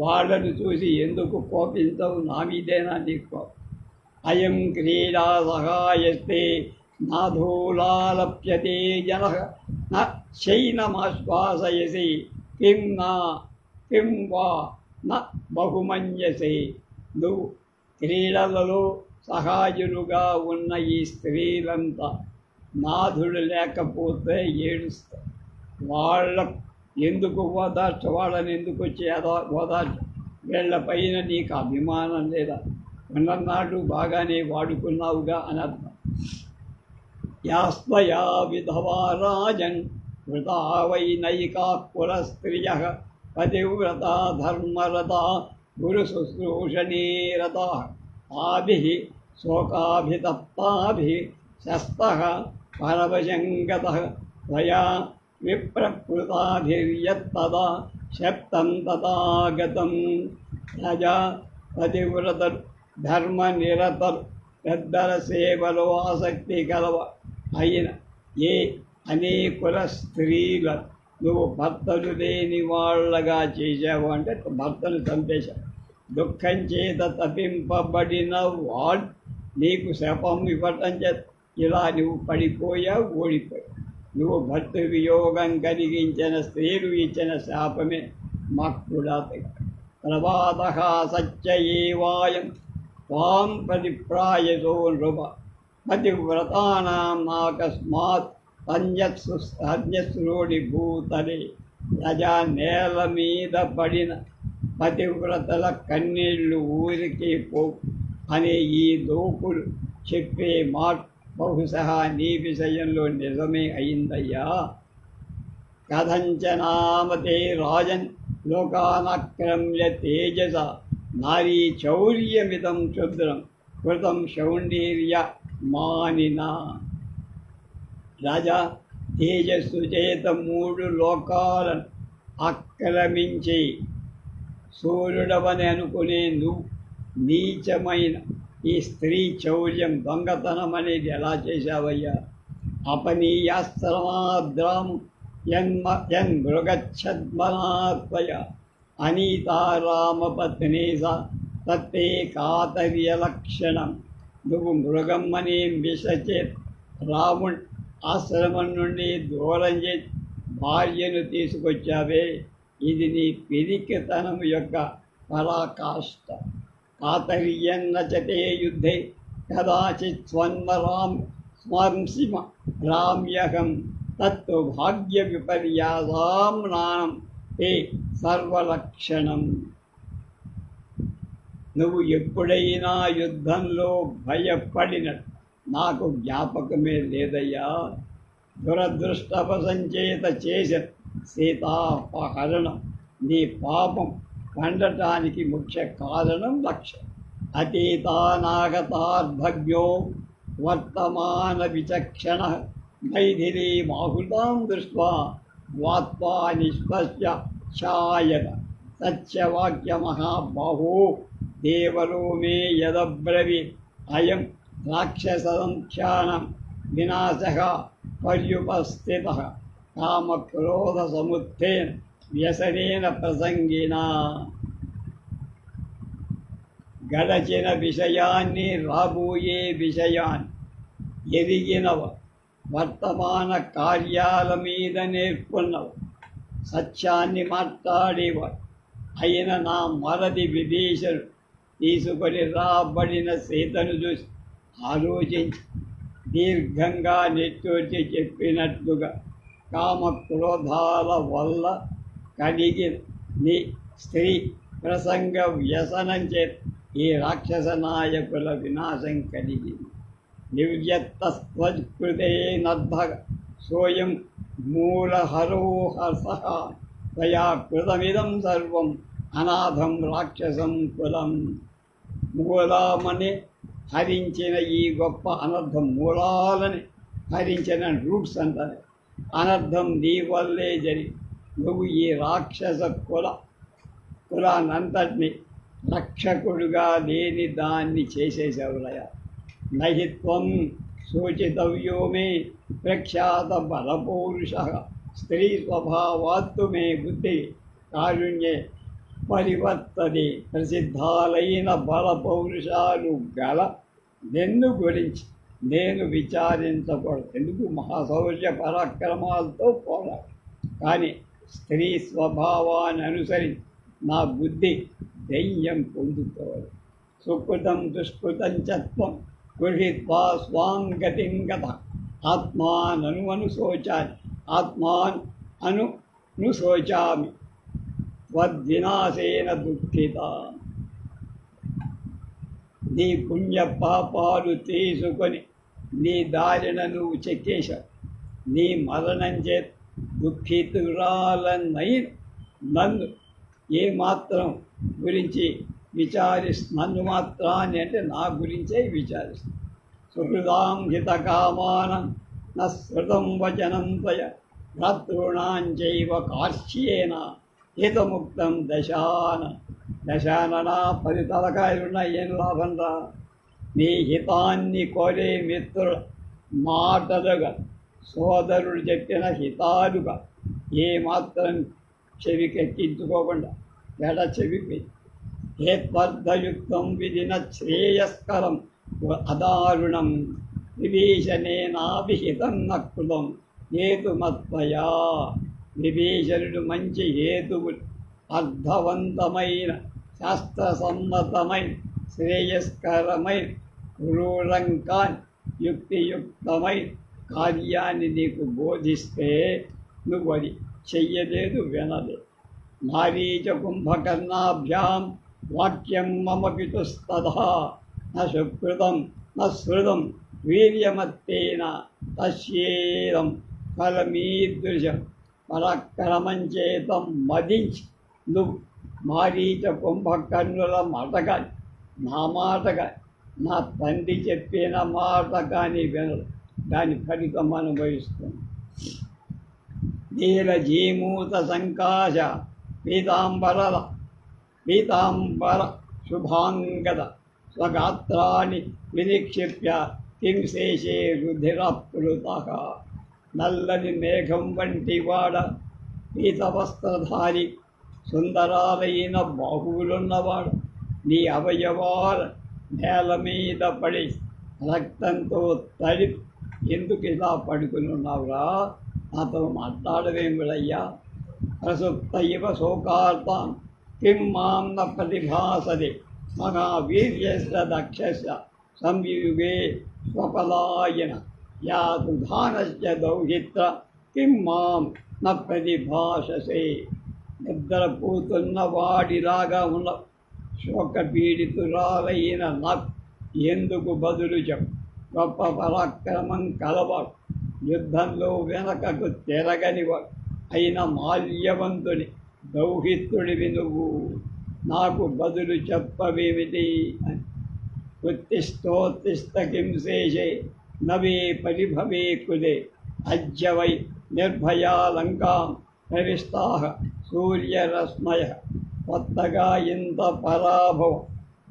[SPEAKER 1] వాళ్ళను చూసి ఎందుకు కోపించవు? నా మీదేనా నీకు? అయం క్రీడా సహాయస్తే నాధూలాలప్యతే జన శైనమాశ్వాసయసి కిం వా న బహుమన్యసే. నువ్వు క్రీడలలో సహాయులుగా ఉన్న ఈ స్త్రీలంతా నాథుడు లేకపోతే ఏడుస్తారు. వాళ్ళ ఎందుకు ఓదార్చ, వాళ్ళని ఎందుకు వచ్చి ఓదార్చ? వీళ్ళపైన నీకు అభిమానం లేదా? ఉన్ననాడు బాగానే వాడుకున్నావుగా అని అర్థం. యాస్త్వయా విధవా రాజన్ వృతా వై నైకా పురస్త్రియః పతివ్రతా ధర్మరతా గురు శుశ్రూషణీరతా తాభిః శోకాభితప్తాభిః శస్తః పరవశంగతః త్వయా విప్రకృతాభిర్యత్తదా శప్తం తథాగతం. రాజా, పతివ్రతలు ధర్మనిరతలు పెద్దల సేవలో ఆసక్తి కలవ అయిన ఏ అనేకుల స్త్రీల నువ్వు భర్తలు లేని వాళ్ళగా చేసావు అంటే భర్తను చంపేశావు. దుఃఖం చేత తప్పింపబడిన వాడు నీకు శాపం ఇవ్వటం చేత ఇలా నువ్వు పడిపోయావు, ఓడిపోయావు. నువ్వు భర్త వియోగం కలిగించిన స్త్రీలు ఇచ్చిన శాపమే మాకు కూడా ప్రభాతః సత్య ఏవాయం త్వాం పరిప్రాయసో నృప పతివ్రతానాం నాకస్మాత్ అన్యశ్రోణి భూతలే. రజా, నేల మీద పడిన పతివ్రతల కన్నీళ్లు ఊరికే పో అనే ఈ దోపులు చెప్పే మాట బహుశः నీ విషయంలో నిజమే అయిందయ్యా. కథంచనామతే రాజన్ లోకానక్రమ్య తేజస నారీ చౌర్యమిదం క్షుద్రం కృతం శౌండీర్య మానినా. రాజా, తేజస్సు చేత 3 లోకాలను ఆక్రమించి సూర్యుడవని అనుకునే నువ్వు నీచమైన ఈ స్త్రీ చౌర్యం, దొంగతనం అనేది ఎలా చేశావయ్యా? అపనీయాస్త్రమాద్రాము యన్మృగచ్చద్మనాత్వయ అనీతారామపత్ని తత్తే కాతర్యలక్షణం. నువ్వు మృగమ్మని విషచేత్ రాముడి ఆశ్రమం నుండి దూరం చేసి భార్యను తీసుకొచ్చావే, ఇది నీ పిరికితనం యొక్క పరాకాష్ట. కాతర్యన్నచతే యుద్ధే కదాచిత్ స్మర్శిమ రామ్యహం తత్తు భాగ్య విపర్యాసాం నాం తే సర్వలక్షణం. నువ్వు ఎప్పుడైనా యుద్ధంలో భయపడినట్టు నాకు జ్ఞాపకమే లేదయ్యా. దురదృష్టవశంచేత చేసిన సీతాపహరణం నీ పాపం పండటానికి ముఖ్య కారణం లక్ష్యం. అతీతానాగతార్భజ్ఞో వర్తమాన విచక్షణ మైథిలీ మాహుతాం దృష్ట్వా ద్వాత్వా నిష్పశ్య ఛాయత సత్యవాక్యమహాబాహో దేవలో మే యదబ్రవీత్ అయం రాక్షసంఖ్యానం వినాశః పర్యుపస్థితః కామక్రోధసముత్థేన వ్యసనేన ప్రసంగినా. గడచిన విషయాన్ని రాబోయే విషయాన్ని ఎదిగినవ, వర్తమాన కార్యాల మీద నేర్కొన్నవ, సత్యాన్ని మాట్లాడేవాడు అయిన నా మరది విభీషణుడు తీసుకొని రాబడిన సీతను చూసి ఆలోచించి దీర్ఘంగా నెట్టొచ్చి చెప్పినట్లుగా కామక్రోధాల వల్ల కలిగిన నీ స్త్రీ ప్రసంగ వ్యసనం చేత ఈ రాక్షస నాయకుల వినాశం కలిగింది. నివ్యత్తస్వకృతే నర్ధ సోయం మూలహరోహసః తయా కృతమిదం సర్వం అనాథం రాక్షసం కులం. మూలామని హరించిన ఈ గొప్ప అనర్థం, మూలాలని హరించిన రూట్స్ అంటారు. అనర్థం నీ వల్లే జరిగి నువ్వు ఈ రాక్షస కులానంతటిని రక్షకుడుగా లేని దాన్ని చేసేసావులయా. నహిత్వం సూచితవ్యో మే ప్రఖ్యాత బలపౌరుష స్త్రీ స్వభావాత్తు మే బుద్ధి కారుణ్యే పరివర్తది. ప్రసిద్ధాలైన బలపౌరుషాలు గల నిన్ను గురించి నేను విచారించకూడదు. ఎందుకు? మహాశౌర్య పరాక్రమాలతో పోరాడు. కానీ స్త్రీ స్వభావాన్ని అనుసరించి నా బుద్ధి దయ్యం పొందుకోవాలి. సుకృతం దుష్కృతం చత్వం గృహీత్వా స్వాం గతిం గత ఆత్మాననుశోచామి అనుశోచామి త్వద్వినాశేన దుఃఖిత. నీ పుణ్య పాపాలు తీసుకొని నీ దారిన నువ్వు చెక్కేశావు. నీ మరణం చేత దుఃఖితురాలనై నన్ను ఏమాత్రం గురించి నన్ను మాత్రాన్ని అంటే నా గురించే విచారిస్తాను. సుహృదాం హితకామానం న శృతం వచనం త్వయ భ్రాతॄణాంచైవ కార్ష్యేన హితముక్తం దశానన 10 తలకాయలున్నా ఏం లాభం రా. నీ హితాన్ని కోరే మిత్రుల మాటలుగా, సోదరుడు చెప్పిన హితాలుగా ఏమాత్రం చెవికెక్కించుకోకుండా ఎడ చెవికి హేత్వర్థయుక్తం విధిన శ్రేయస్కరం అదారుణం విభీషణేనాభిహితం నకృతం హేతుమత్వయా. విభీషణుడు మంచి హేతువులు, అర్థవంతమైన శాస్త్రసమ్మతమైన శ్రేయస్కరమైన క్రూరంకాన్ యుక్తియుక్తమైన కార్యాన్ని నీకు బోధిస్తే నువ్వు అది చెయ్యలేదు, వినలేదు. మారీచ కుంభకర్ణాభ్యాం వాక్యం మమ పితుస్తథా న సుకృతం న శృతం వీర్యమత్తేన తస్యేదం ఫలమీదృశం. పరాక్రమం చేత మదించి నువ్వు మారీచ కుంభకర్ణుల మాట కానీ నా మాట కానీ నా తండ్రి చెప్పిన మాట కానీ వినరు. దాని ఫలితం అనుభవిస్తుంది. నీలజీమూత సంకాశ పీతాంబర శుభాంగద స్వగాత్రాన్ని వినిక్షిప్య కింశేషే రుధిరప్లుత. నల్లని మేఘం వంటి వాడ పీతవస్త్రధారి సుందరాలైన బాహువులున్నవాడు, నీ అవయవాల నేల మీద పడి రక్తంతో తడి ఎందుకు ఇలా పడుకుని ఉన్నావురా? నాతో మాట్లాడవేమిడయ్యా? ప్రసుప్త ఇవ శోకార్థం కిం మాం న ప్రతిభాసతే మహావీర్యస్య దక్షస్య సంయుగే స్వపలాయన యాతు ధానస్య దౌహిత్ర కిం మాం న ప్రతిభాససే. నిద్రపోతున్న వాడిలాగా ఉన్న శోకపీడితురాలైన నాకు ఎందుకు బదులు చెప్పు? గొప్ప పరాక్రమం కలవాడు, యుద్ధంలో వెనకకు తిరగనివాడు అయిన మాల్యవంతుని దౌహిత్రుడివి నువ్వు నాకు బదులు చెప్పవేమిటి అని. ఉత్తిష్టోత్తిష్ట కిం శేషే నవే పరిభవే కులే అద్య వై నిర్భయాలంకాం ప్రవిష్టాః సూర్యరశ్మయ. కొత్తగా ఇంత పరాభవం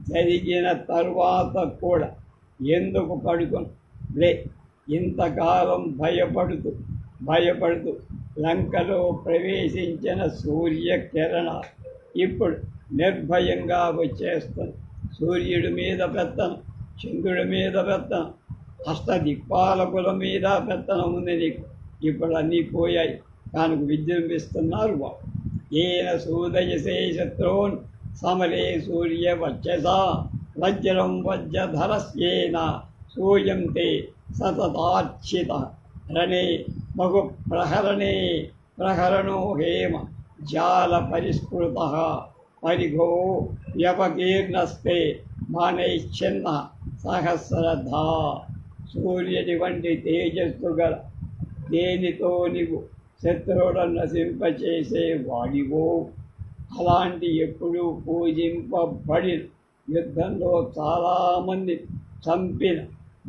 [SPEAKER 1] జరిగిన తరువాత కూడా ఎందుకు పడుకొని లే. ఇంతకాలం భయపడుతూ లంకలో ప్రవేశించిన సూర్యకిరణాలు ఇప్పుడు నిర్భయంగా వచ్చేస్తుంది. సూర్యుడి మీద పెత్తనం, చంద్రుడి మీద పెత్తనం, అష్టదిక్పాలకుల మీద పెత్తనం ఉంది నీకు. ఇప్పుడు అన్నీ పోయాయి, కనుక విజృంభిస్తున్నారు వాడు. ఏన సూదయసే శత్రూన్ సమరే సూర్యవచ్చసా వజ్రం వజ్రధరస్యేన సూయంతే సతతార్చిత రణే మగు ప్రహరణో హేమ జాల పరిస్ఫుత పరిఘో వ్యపకీర్ణస్తే మానైశ్చిన్న సహస్రధా. సూర్యుని వంటి తేజస్సు గల దేనితో నీవు శత్రువులను నశింపచేసే వాడివో అలాంటి ఎప్పుడూ పూజింపబడి యుద్ధంలో చాలామంది చంపిన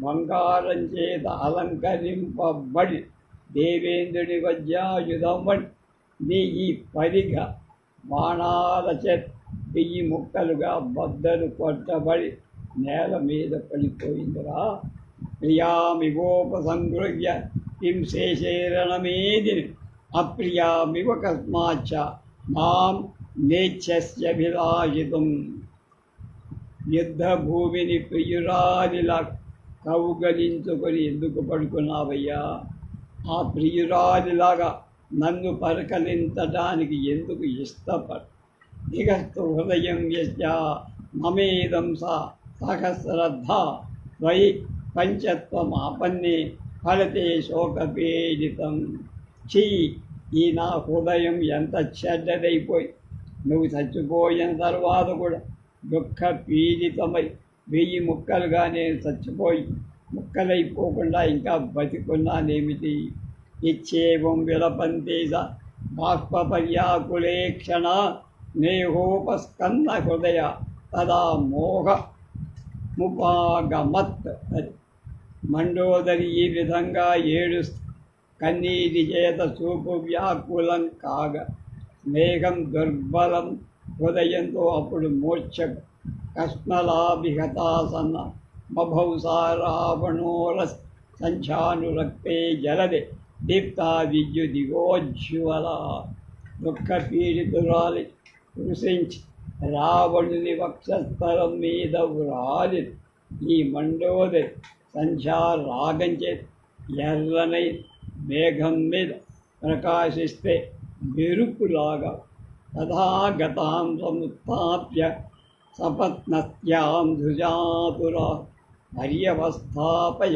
[SPEAKER 1] బంగారం చేత అలంకరింపబడి దేవేంద్రుని వజ్రాయుధం వంటి నీ ఈ పరిగ బాణాల చేత 1000 ముక్కలుగా బద్దలు కొట్టబడి నేల మీద పడిపోయిందిరా. ప్రియామివోపసంగృహ్య కిం శేషేరణమేదిని అప్రియామివ కస్మాచ్చ మాం నేచ్ఛస్యభిలాషితుం. యుద్ధభూమిని ప్రియురాలిలా కౌగలించుకొని ఎందుకు పడుకున్నావయ్యా? ఆ ప్రియురాలిలాగా నన్ను పరకలించడానికి ఎందుకు ఇష్టపడు? దిగస్తు హృదయం యస్య మమేదం సహస్రద్ధ త్వయి పంచత్వమాపన్నే ఫలతే శోకపీడితం. చీ, ఈ నా హృదయం ఎంత చెడ్డదైపోయి, నువ్వు చచ్చిపోయిన తర్వాత కూడా దుఃఖ పీడితమై 1000 ముక్కలుగా నేను చచ్చిపోయి ముక్కలైపోకుండా ఇంకా బతికున్నానేమిటి? ఇచ్చేవం విలపంతే బాష్పర్యాకులే క్షణ నేహోపస్కంద హృదయ తదా మోహ ముపాగమత్. మండోదరి ఈ విధంగా ఏడుస్తూ కన్నీటి చేత చూపు వ్యాకులం కాగా స్నేహం దుర్బలం హృదయంతో అప్పుడు మోక్ష కష్మలాభిహతాసన్న బభౌసా రావణోరస్ సంచానురక్తే జలదే దీప్తా విద్యుదిగోజ్వల. దుఃఖ పీడితురాలి కృషించి రావణుని వక్షస్థలం మీద వ్రాలి ఈ మండోదరి సంధ్యారాగం చేతి ఎర్రనై మేఘం మీద ప్రకాశిస్తే మెరుపులాగా తథాగతాం సముత్థాప్య సపత్నస్యాం ధృజాతురా పర్యవస్థాపయామాసు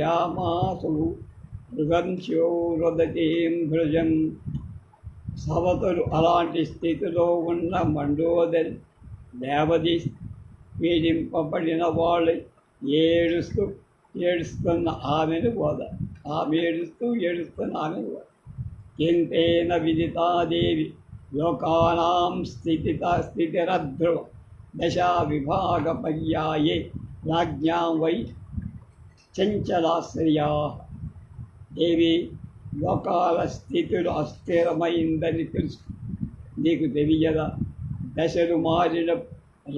[SPEAKER 1] మృగంశో రుదతీం భృజం. సవతులు అలాంటి స్థితిలో ఉన్న మండోదరి దేవదీసి పీడింపబడిన వాళ్ళు ఏడుస్తున్న ఆమెను బోధ. ఏడుస్తున్న ఆమెను బోధ. ఎంతేన విదితాదేవి లోకానాం స్థితిరధ్రువ దశా విభాగ పర్యాయే రాజ్ఞాం వై చంచలాశ్రయా. దేవి, లోకాల స్థితులు అస్థిరమైందని తెలుసు, నీకు తెలియదా? దశలు మారిన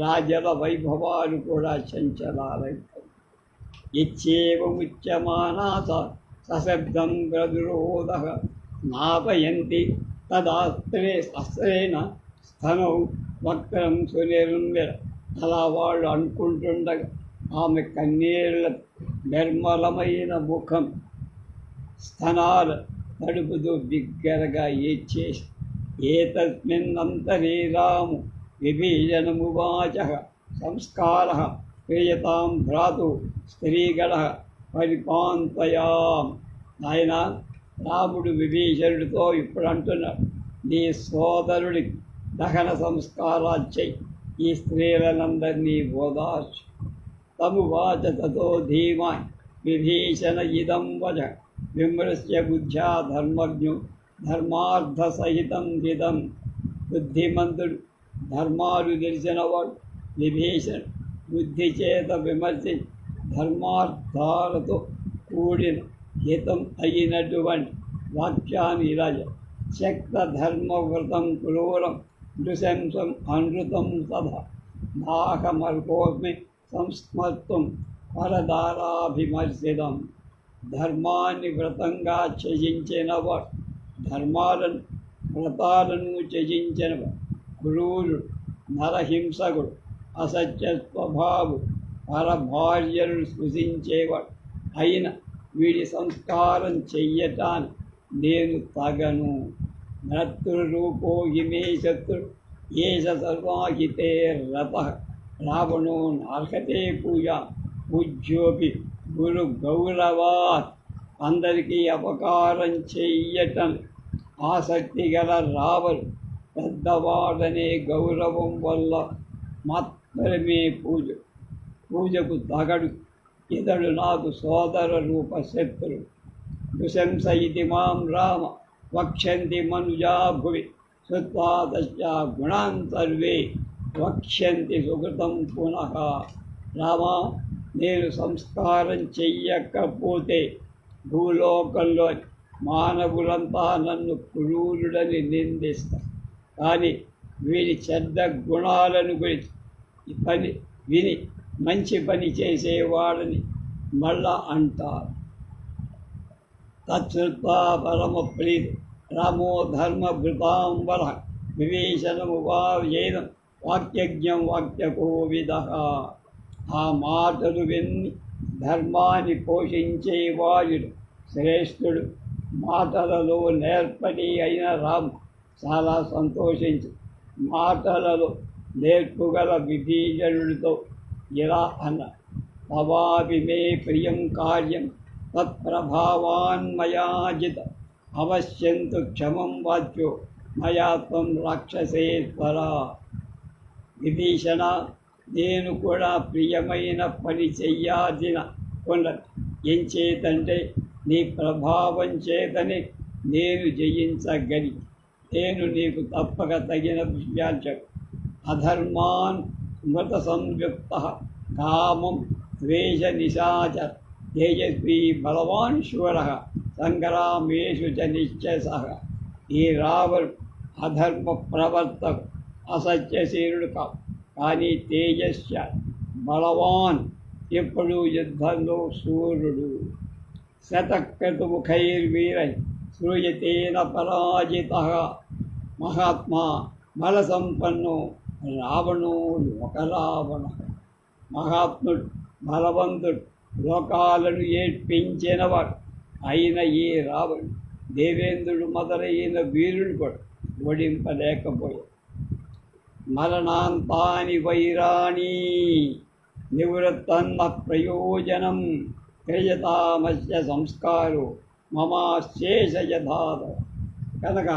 [SPEAKER 1] రాజల వైభవాలు కూడా చంచలాలైతాయి. ఇచ్చేవముచ్యమానాస సశబ్దం ప్రదురోధ నాపయంతి తదాస్త్రేణ తను వక్రం సునిర్మిల. అలా వాళ్ళు అనుకుంటుండగా ఆమె కన్నీళ్ళ నిర్మలమైన ముఖం స్తనాలు తడుపుతూ బిగ్గరగా ఏడ్చేసి ఏతస్మిన్నంతరీరాము విభీషణమువాచ సంస్కార క్రియతాం భ్రాతు స్త్రీగణ పరిపాంతయాం. ఆయన రాముడు విభీషణుడితో ఇప్పుడు అంటున్నాడు, నీ సోదరుడికి దహన సంస్కారాలు చెయ్యి, ఈ స్త్రీలనందరినీ ఓదార్చు. తమువాచ తతో ధీమాన్ విభీషణ ఇదం వచ విమృశ్య బుద్ధ్యా ధర్మజ్ఞు ధర్మార్థసహితం హితం. బుద్ధిమంతుడు, ధర్మాలు తెలిసినవాడు విభీషణుడు బుద్ధి చేత విమర్శి ధర్మార్థాలతో కూడిన హితం అయినటువంటి వాక్యాన్ని ఇలా శక్త ధర్మవ్రతం క్రూరం నృశంసం అనృతం తథా నాహమర్కోస్మి సంస్మర్తం పరదారాభిమర్శితం. ధర్మాన్ని వ్రతంగా త్యజించినవాడు, ధర్మాలను వ్రతాలను త్యజించినవాడు క్రూరుడు, నరహింసకుడు, అసత్య స్వభావు, పరభార్యను స్పృశించేవాడు అయిన వీడి సంస్కారం చెయ్యటాన్ని నేను తగను. నృరూపో హిమే శత్రు ఏష సర్వాహితే రత రావణో నార్హతే పూజ పూజ్యోపి గురు గౌరవాత్. అందరికీ అపకారం చెయ్యటం ఆసక్తి గల రావణుడు పెద్దవాడనే గౌరవం వల్ల మాత్రమే పూజకు తగడు. ఇతడు నాకు సోదర రూప శత్రుడు. నృశంస ఇది మాం రామ వక్ష్యంతి మనుజా భువి శ్రుత్వా తస్యా గుణాన్ సర్వే వక్ష్యంతి సుకృతం పునః. రామా, నేను సంస్కారం చెయ్యకపోతే భూలోకంలో మానవులంతా నన్ను క్రూరుడని నిందిస్తారు. కానీ వీడి చెడ్డ గుణాలను గురించి విని మంచి పని చేసేవాడని మళ్ళా అంటారు. తచ్చుత్వా పరమ ప్రీతి రామో ధర్మభృతాంబర విభీషణముపాయేనం వాక్యజ్ఞం వాక్యకోవిద. ఆ మాటలు విని ధర్మాన్ని పోషించేవాయుడు శ్రేష్ఠుడు, మాటలలో నేర్పడి అయిన రాము చాలా సంతోషించి మాటలలో నేర్పుగల విభీషణుడితో ఇలా అన్న, తవాపి మే ప్రియం కార్యం తత్ప్రభావాన్మయాజిత అవశ్యంతు క్షమం వాచ్యో మయా త్వం రాక్షసేశ్వర. విభీషణ, నేను కూడా ప్రియమైన పని చెయ్యాల్సిన ఉన్నది. ఏం చేతంటే నీ ప్రభావం చేతనే నేను జయించగలి. నేను నీకు తప్పక తగిన విషయాలు చెప్పు. అధర్మాన్ మృత సంయుక్త కామం ద్వేష నిశాచర తేజస్వీ బలవాన్ శూర సంగ్రామేషు చ నిశ్చసః. ఈ రావణుడు అధర్మ ప్రవర్తకు, అసత్యశీలుడు కాదు, కానీ తేజస్య బలవాన్, ఎప్పుడు యుద్ధంలో సూర్యుడు. శతక్రతుముఖైర్వీరై శ్రూయతేన పరాజిత. మహాత్మా బలసంపన్నో రావణో లోకరావణ. మహాత్ముడు, బలవంతుడు, లోకాలను ఏడ్పించినవాడు అయిన ఈ రావణుడు దేవేంద్రుడు మొదలైన వీరుడు కూడా ఓడింపలేకపోయాడు. మరణాంతాని వైరాణి నివృత్తన్న ప్రయోజనం క్రియతామస్య సంస్కారో మమాశేష యథాద. కనుక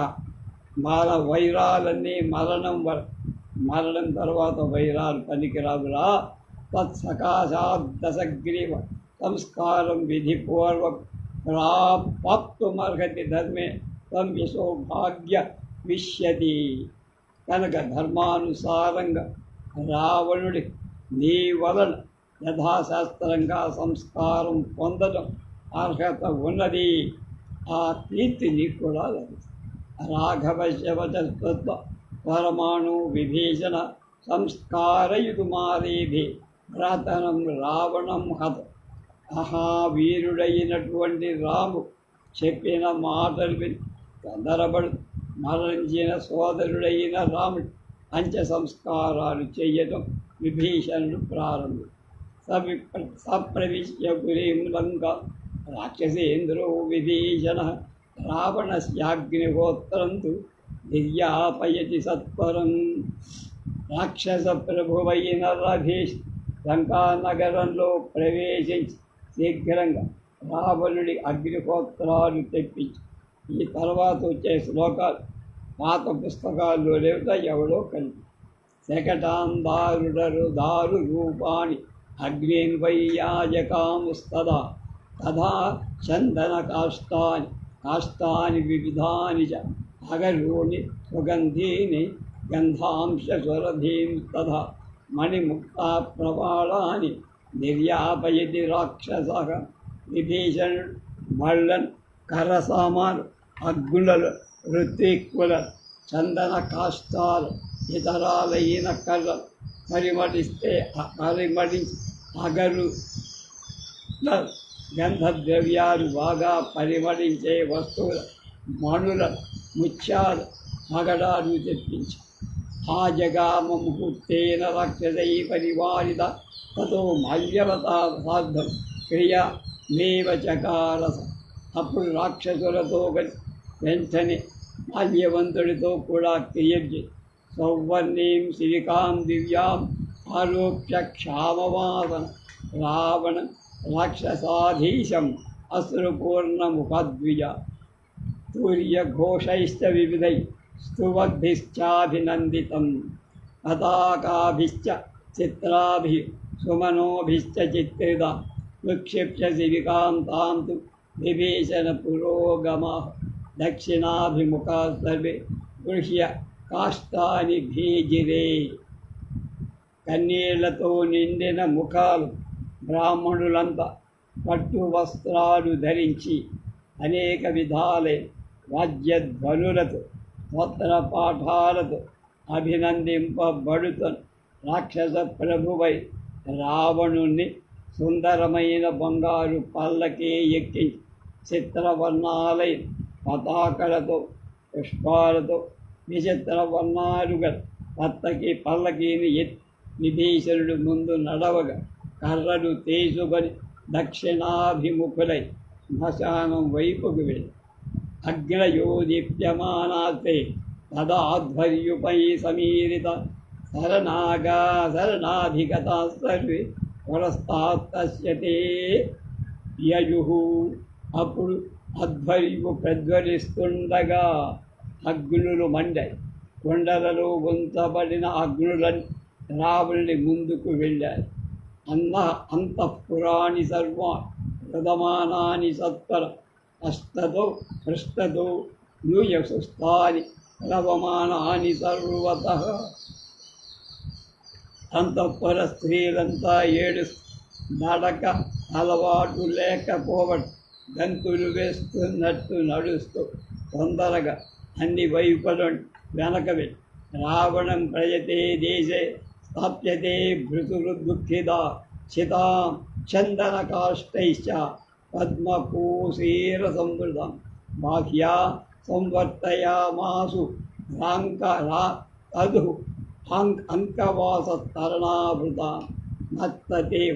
[SPEAKER 1] మన వైరాలన్నీ మరణం తర్వాత వైరాలు పనికిరాదురా. తత్సకాశాదశగ్రీవ సంస్కారం విధిపూర్వక ప్రాప్తుమర్హతి ధర్మే తం యశోభాగ్య విష్యతి. కనుక ధర్మానుసారంగా రావణుడి నీ వలన యథాశాస్త్రంగా సంస్కారం పొందడం అర్హత ఉన్నది. ఆ కీర్తి నీకు కూడా లభిస్తుంది. రాఘవశవచత్వ పరమాణు విభీషణ సంస్కారయుతుమారేభి భ్రాతనం రావణం హత. మహావీరుడైనటువంటి రాము చెప్పిన మాటలు విని తొందరపడు మరణించిన సోదరుడైన రాముడు అంత్య సంస్కారాలు చేయటం విభీషణుడు ప్రారంభం. సప్రవిశ్య పురీం లంక రాక్షసేంద్రో విభీషణ రావణస్యాగ్నిహోత్రం తు నిర్యాపయతి సత్వరం. రాక్షస ప్రభువైన రభీష్ లంకానగరంలో ప్రవేశించి శీఘ్రంగా రావణుడి అగ్నిహోత్రాలు తెప్పించి, ఈ తర్వాత వచ్చే శ్లోకాలు పాత పుస్తకాల్లో లేవుతా ఎవడో కలిపి. శకటాందారుడరు దారు రూపాణి అగ్నిన్ వైయాజకాముస్తదా తథా చందన కాష్టాని వివిధాని చ అగరూని సుగంధీని గంధాంశస్వరధీం తథా మణిముక్తా ప్రవాళాని నిర్యాపయతి రాక్షసః. విభీషణుడు మళ్ళన్ కర్రసామాను అగ్గులలు ఋత్విక్కుల చందన కాష్టాలు ఇతరాలైన కళ్ళలు పరిమళించి అగరు గంధద్రవ్యాలు బాగా పరిమళించే వస్తువుల మణుల ముత్యాలు మగడాలు తెప్పించి ఆ జగామ ముహూర్తేన రాక్షసై పరివారిత తతో మాల్యవతా సార్థం క్రియ మేవ చకారస. అప్పుడు రాక్షసులతో వెంటనే మాల్యవంతుడితో కూడా క్రియజ్ఞ సౌవర్ణీం శిలికాం దివ్యాం ఆరోప్య క్షామవాసన రావణ రాక్షసాధీశం అశ్రుపూర్ణముఖద్విజ తూర్యఘోషైశ్చ వివిధై స్తువద్భిశ్చాభినందితం పతాకాభిశ్చ చిత్రాభి సుమనోభిశ్చ చిత్రిత విక్షిప్య శివికాం తాం తు విభీషణ పురోగమః దక్షిణాభిముఖా సర్వే గృహ్య కాష్టాని భీజిరే. కన్నీళ్లతో నిండిన ముఖాలు బ్రాహ్మణులంతా పట్టు వస్త్రాలు ధరించి అనేక విధాలే వాద్యధ్వనులతో స్తోత్ర పాఠాలతో అభినందింపబడుతున్న రాక్షస ప్రభువై రావణుణ్ణి సుందరమైన బంగారు పల్లకి ఎక్కి చిత్రవర్ణాలై పతాకలతో పుష్పాలతో విచిత్ర వర్ణాలుగా పల్లకీని విభీషణుడు ముందు నడవగా కర్రలు తీసుకొని దక్షిణాభిముఖులై శ్మశానం వైపుకు వెళ్ళి అగ్రయోదీప్యమానాస్తే తదాధ్వర్యుపై సమీరిత శరణాధిగతా సర్వే పురస్తాత్తస్యతే యయుః. అప్పుడు అధ్వర్యు ప్రజ్వలిస్తుండగా అగ్నులు మండాయి. కొండలలో ఉంచబడిన అగ్నులని రావణుని ముందుకు వెళ్ళారు. అంతఃపురాణి సర్వాణి ప్రదమానాని సత్వర అష్టతో పృష్టతో యూయసుస్థాని లవమానాని సర్వతః. అంతఃపుర స్త్రీలంతా నడక అలవాటు లేకపోవడం గంతులు వేస్తున్నట్టు నడుస్తూ తొందరగా అన్ని వైపుల వెనక వెళ్ళి రావణం ప్రయతే దేశే స్థాప్యతే భృతుర్దుఃఖిత చితాం చందన కాష్టైశ్చ పద్మకోశీర సంవృతం బాహ్యా సంవర్తయామాసు తదు అంకవాసతరణావృత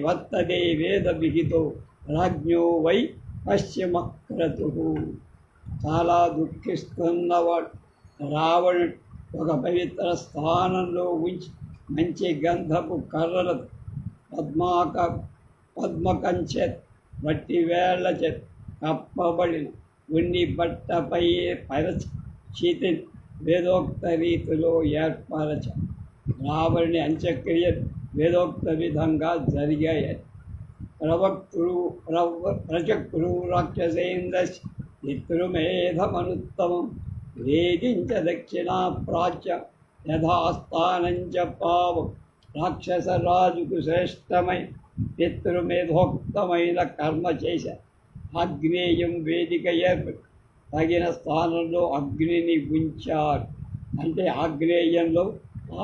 [SPEAKER 1] వర్తతే వేద విహితో రాజ్ఞో వై పశ్చిమ క్రతుః. చాలా దుఃఖిస్తున్నవాడు రావణుడు ఒక పవిత్ర స్థానంలో ఉంచి మంచి గంధపు కర్రలతో పద్మకంచె వట్టి వేళ్ల చేత కప్పబడిన ఉన్ని బట్టపై పరచి శీతిని వేదోక్త రీతిలో ఏర్పరచ. రావణుని అంత్యక్రియలు వేదోక్త విధంగా జరిగాయి. ప్రచక్రు రాక్షసేంద్రస్ పితృమేధమనుత్తమం వేదించ దక్షిణా ప్రాచ్య యథాస్థానంచ పావం. రాక్షసరాజుకు శ్రేష్టమై పితృమేధోక్తమైన కర్మ చేశారు. ఆగ్నేయం వేదిక ఏర్పడి తగిన స్థానంలో అగ్నిని ఉంచారు. అంటే ఆగ్నేయంలో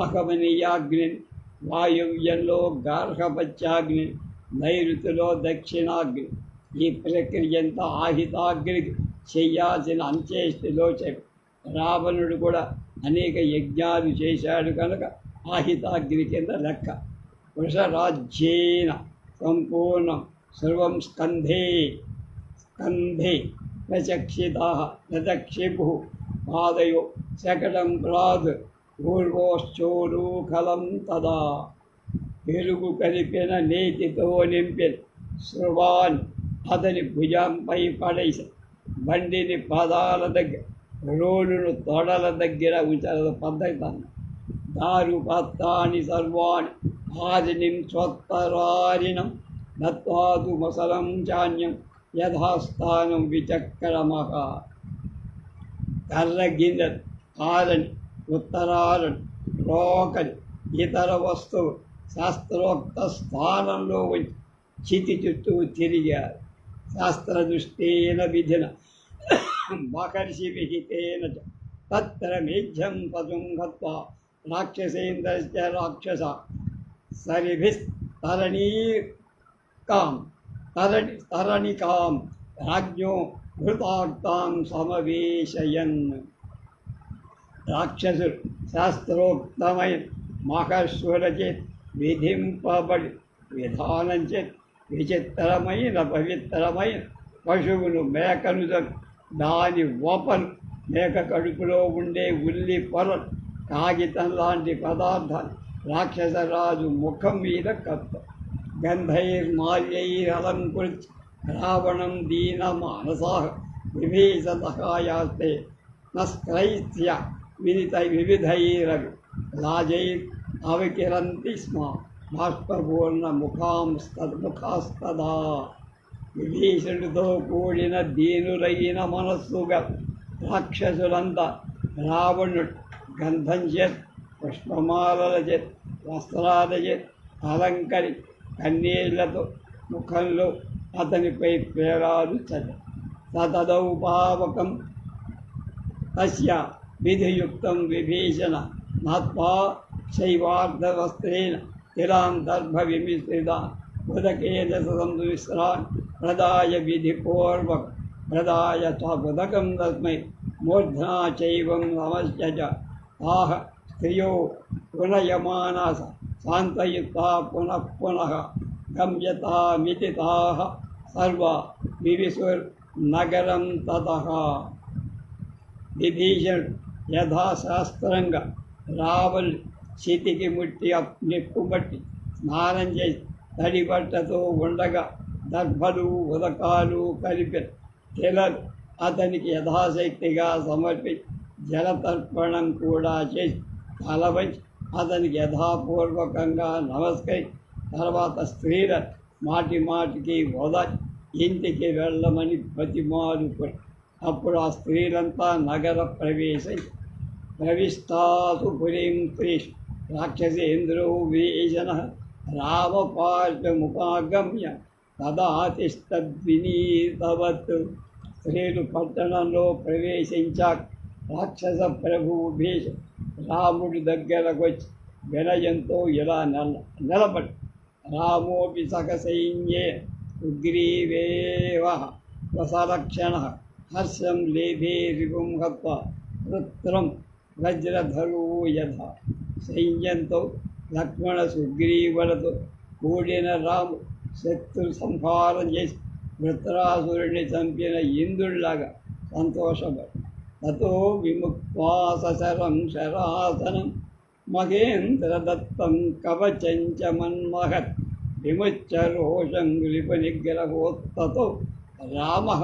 [SPEAKER 1] ఆహమనీయాగ్నిని, వాయువ్యంలో గార్హపత్యాగ్ని, నైరుతిలో దక్షిణాగ్ని. ఈ ప్రక్రియ అంతా ఆహితాగ్నికి చెయ్యాల్సిన అంత్యేష్టిలో చెప్పి రావణుడు కూడా అనేక యజ్ఞాలు చేశాడు కనుక ఆహితాగ్ని కింద లెక్క. వృషరాజ్యేన సంపూర్ణం సర్వం స్కంధే స్కంధే నచక్షిపు పాదయో శకటం ప్రాద్ పూర్వోశ్చోరూఖలం తదా. పెరుగు కలిపిన నేతితో నింపిన శృవాన్ అతని భుజంపై పడేసి బండిని పాదాల దగ్గర, రోలును తొడల దగ్గర ఉంచారు పద్ధతి. దారు పత్తాని సర్వాణి ఆదినిం స్వత్తరారిణం దత్వాదు ముసలం చాన్యం యథాస్థానం విచక్రమః. కర్ర గిన్నెలు, ఆరని, ఉత్తరారని, రోకలి, ఇతర వస్తువు శాస్త్రోక్త స్థానంలో ఉంచి చితి చుట్టూ తిరిగారు. శాస్త్రదృష్టేన విధిన మహర్షి విహితేన తత్ర మేఘ్యం పశుం హత్వా రాక్షసేంద్రశ్చ రాక్షస తరణికాం రాజ్ఞో ఘృతార్థాం సమవేశయన్. రాక్షసుడు శాస్త్రోక్తమైన మహర్షులచే విధింపబడి విధానం చే విచిత్రమైన పవిత్రమైన పశువును మేకను దాని వపను, మేక కడుపులో ఉండే ఉల్లి పొరలు, కాగితం లాంటి పదార్థాలు రాక్షసరాజు ముఖం మీద కప్ప. గంధైర్మాల్యైరలంకృత్య రావణం దీనమానసా విభీషతయాస్తే నస్త్రైస్య వివిధైరవి రాజైర్ అవికిరంతి స్మ బాష్పపూర్ణ ముఖాస్తదా. విభీషణుడితో కూడిన దీనులైన మనస్సుగా రాక్షసులంతా రావణుడు గంధం చేత్, పుష్పమాలల చేత్, వస్త్రాల చేత్ అలంకరి కన్నీళ్లతో ముఖంలో అతనిపై పేరాలు చదివి సతదౌపావకం తస్య విధియుక్తం విభీషణ నాత్వా శైవార్ధవస్త్రేణ తిరాంతర్భ విమిశ్రిత ఉదకేన సంవిశ్రాన్ ప్రదాయ విధిపూర్వక ప్రదాయ ఉదకం తస్మై మూర్ధ్నా చైవం నమస్య చ. ఆహ స్త్రియో పునయమానాస శాంతయుక్తా పునః పునః గమ్యతామితి తాః సర్వా వివిశుర్నగరం తతః. విభీషణుడు యథాశాస్త్రంగా రావణుడి చితికి ముట్టి నిప్పుబట్టి స్నానం చేసి తడి బట్టతో ఉండగా దర్భలు ఉదకాలు కలిపి తెలలు అతనికి యథాశక్తిగా సమర్పించి జలతర్పణం కూడా చేసి తలవంచి అతనికి యథాపూర్వకంగా నమస్కరి తర్వాత స్త్రీల మాటి మాటికి వదలి ఇంటికి వెళ్ళమని బతిమాలుకొని అప్పుడు ఆ స్త్రీలంతా నగర ప్రవిష్టాసు పురీం స్త్రీషు రాక్షసేంద్రో వీషణ రామపార్శ్వముపాగమ్య తదా తిష్టద్వినీతవత్. స్త్రీలు పట్టణంలో ప్రవేశించాక రాక్షస ప్రభువు భీష రాముడి దగ్గరకు వచ్చి వినయంతో ఇలా నిలబడి రామోపి సకసైన్యే సుగ్రీవేవ వసలక్షణ హర్షం లేభే రిపుం హత్వా వృత్రం వజ్రధరు యథ. సైన్యంతో లక్ష్మణ సుగ్రీవులతో కూడిన రాము శత్రు సంహారం చేసి వృత్రాసురుడిని చంపిన ఇంద్రుడిలాగా సంతోషపడి తతో విముక్త్వా సశరం శరాసనం మహేంద్రదత్తం కవచంచ మన్మహత్ విముచ్య రోషం నిగ్రహోత్తతో రామః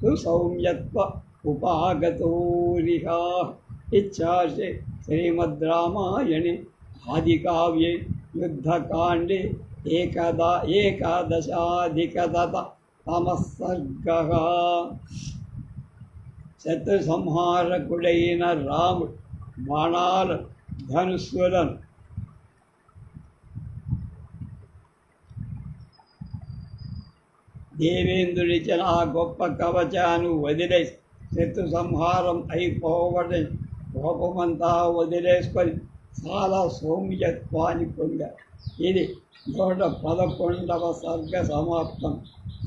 [SPEAKER 1] సుసౌమ్యత్వ ఉపాగతోరిహ. ఇచ్చాశే శ్రీమద్ రామాయణే ఆదికావ్యే యుద్ధకాండే ఏకాదశాధికతమః సర్గః. శత్రు సంహారకుడైన రాముడు బాణాలు ధనుస్సులను దేవేంద్రుడిచ్చిన ఆ గొప్ప కవచాన్ని వదిలేసి శత్రు సంహారం అయిపోవడం కోపమంతా వదిలేసుకొని చాలా సౌమ్యత్వాన్ని పొందారు. ఇది 111వ సర్గ సమాప్తం.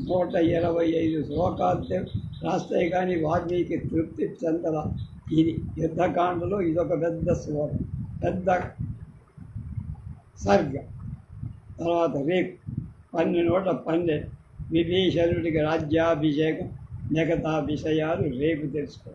[SPEAKER 1] 125 శ్లోకాలు రాస్తాయి కానీ వాల్మీకి తృప్తి చెందల. ఇది యుద్ధకాండలో ఇదొక పెద్ద శ్లోకం, పెద్ద సర్గ. తర్వాత రేపు 12 విభీషణుడికి రాజ్యాభిషేకం, మిగతా విషయాలు రేపు తెలుసుకో.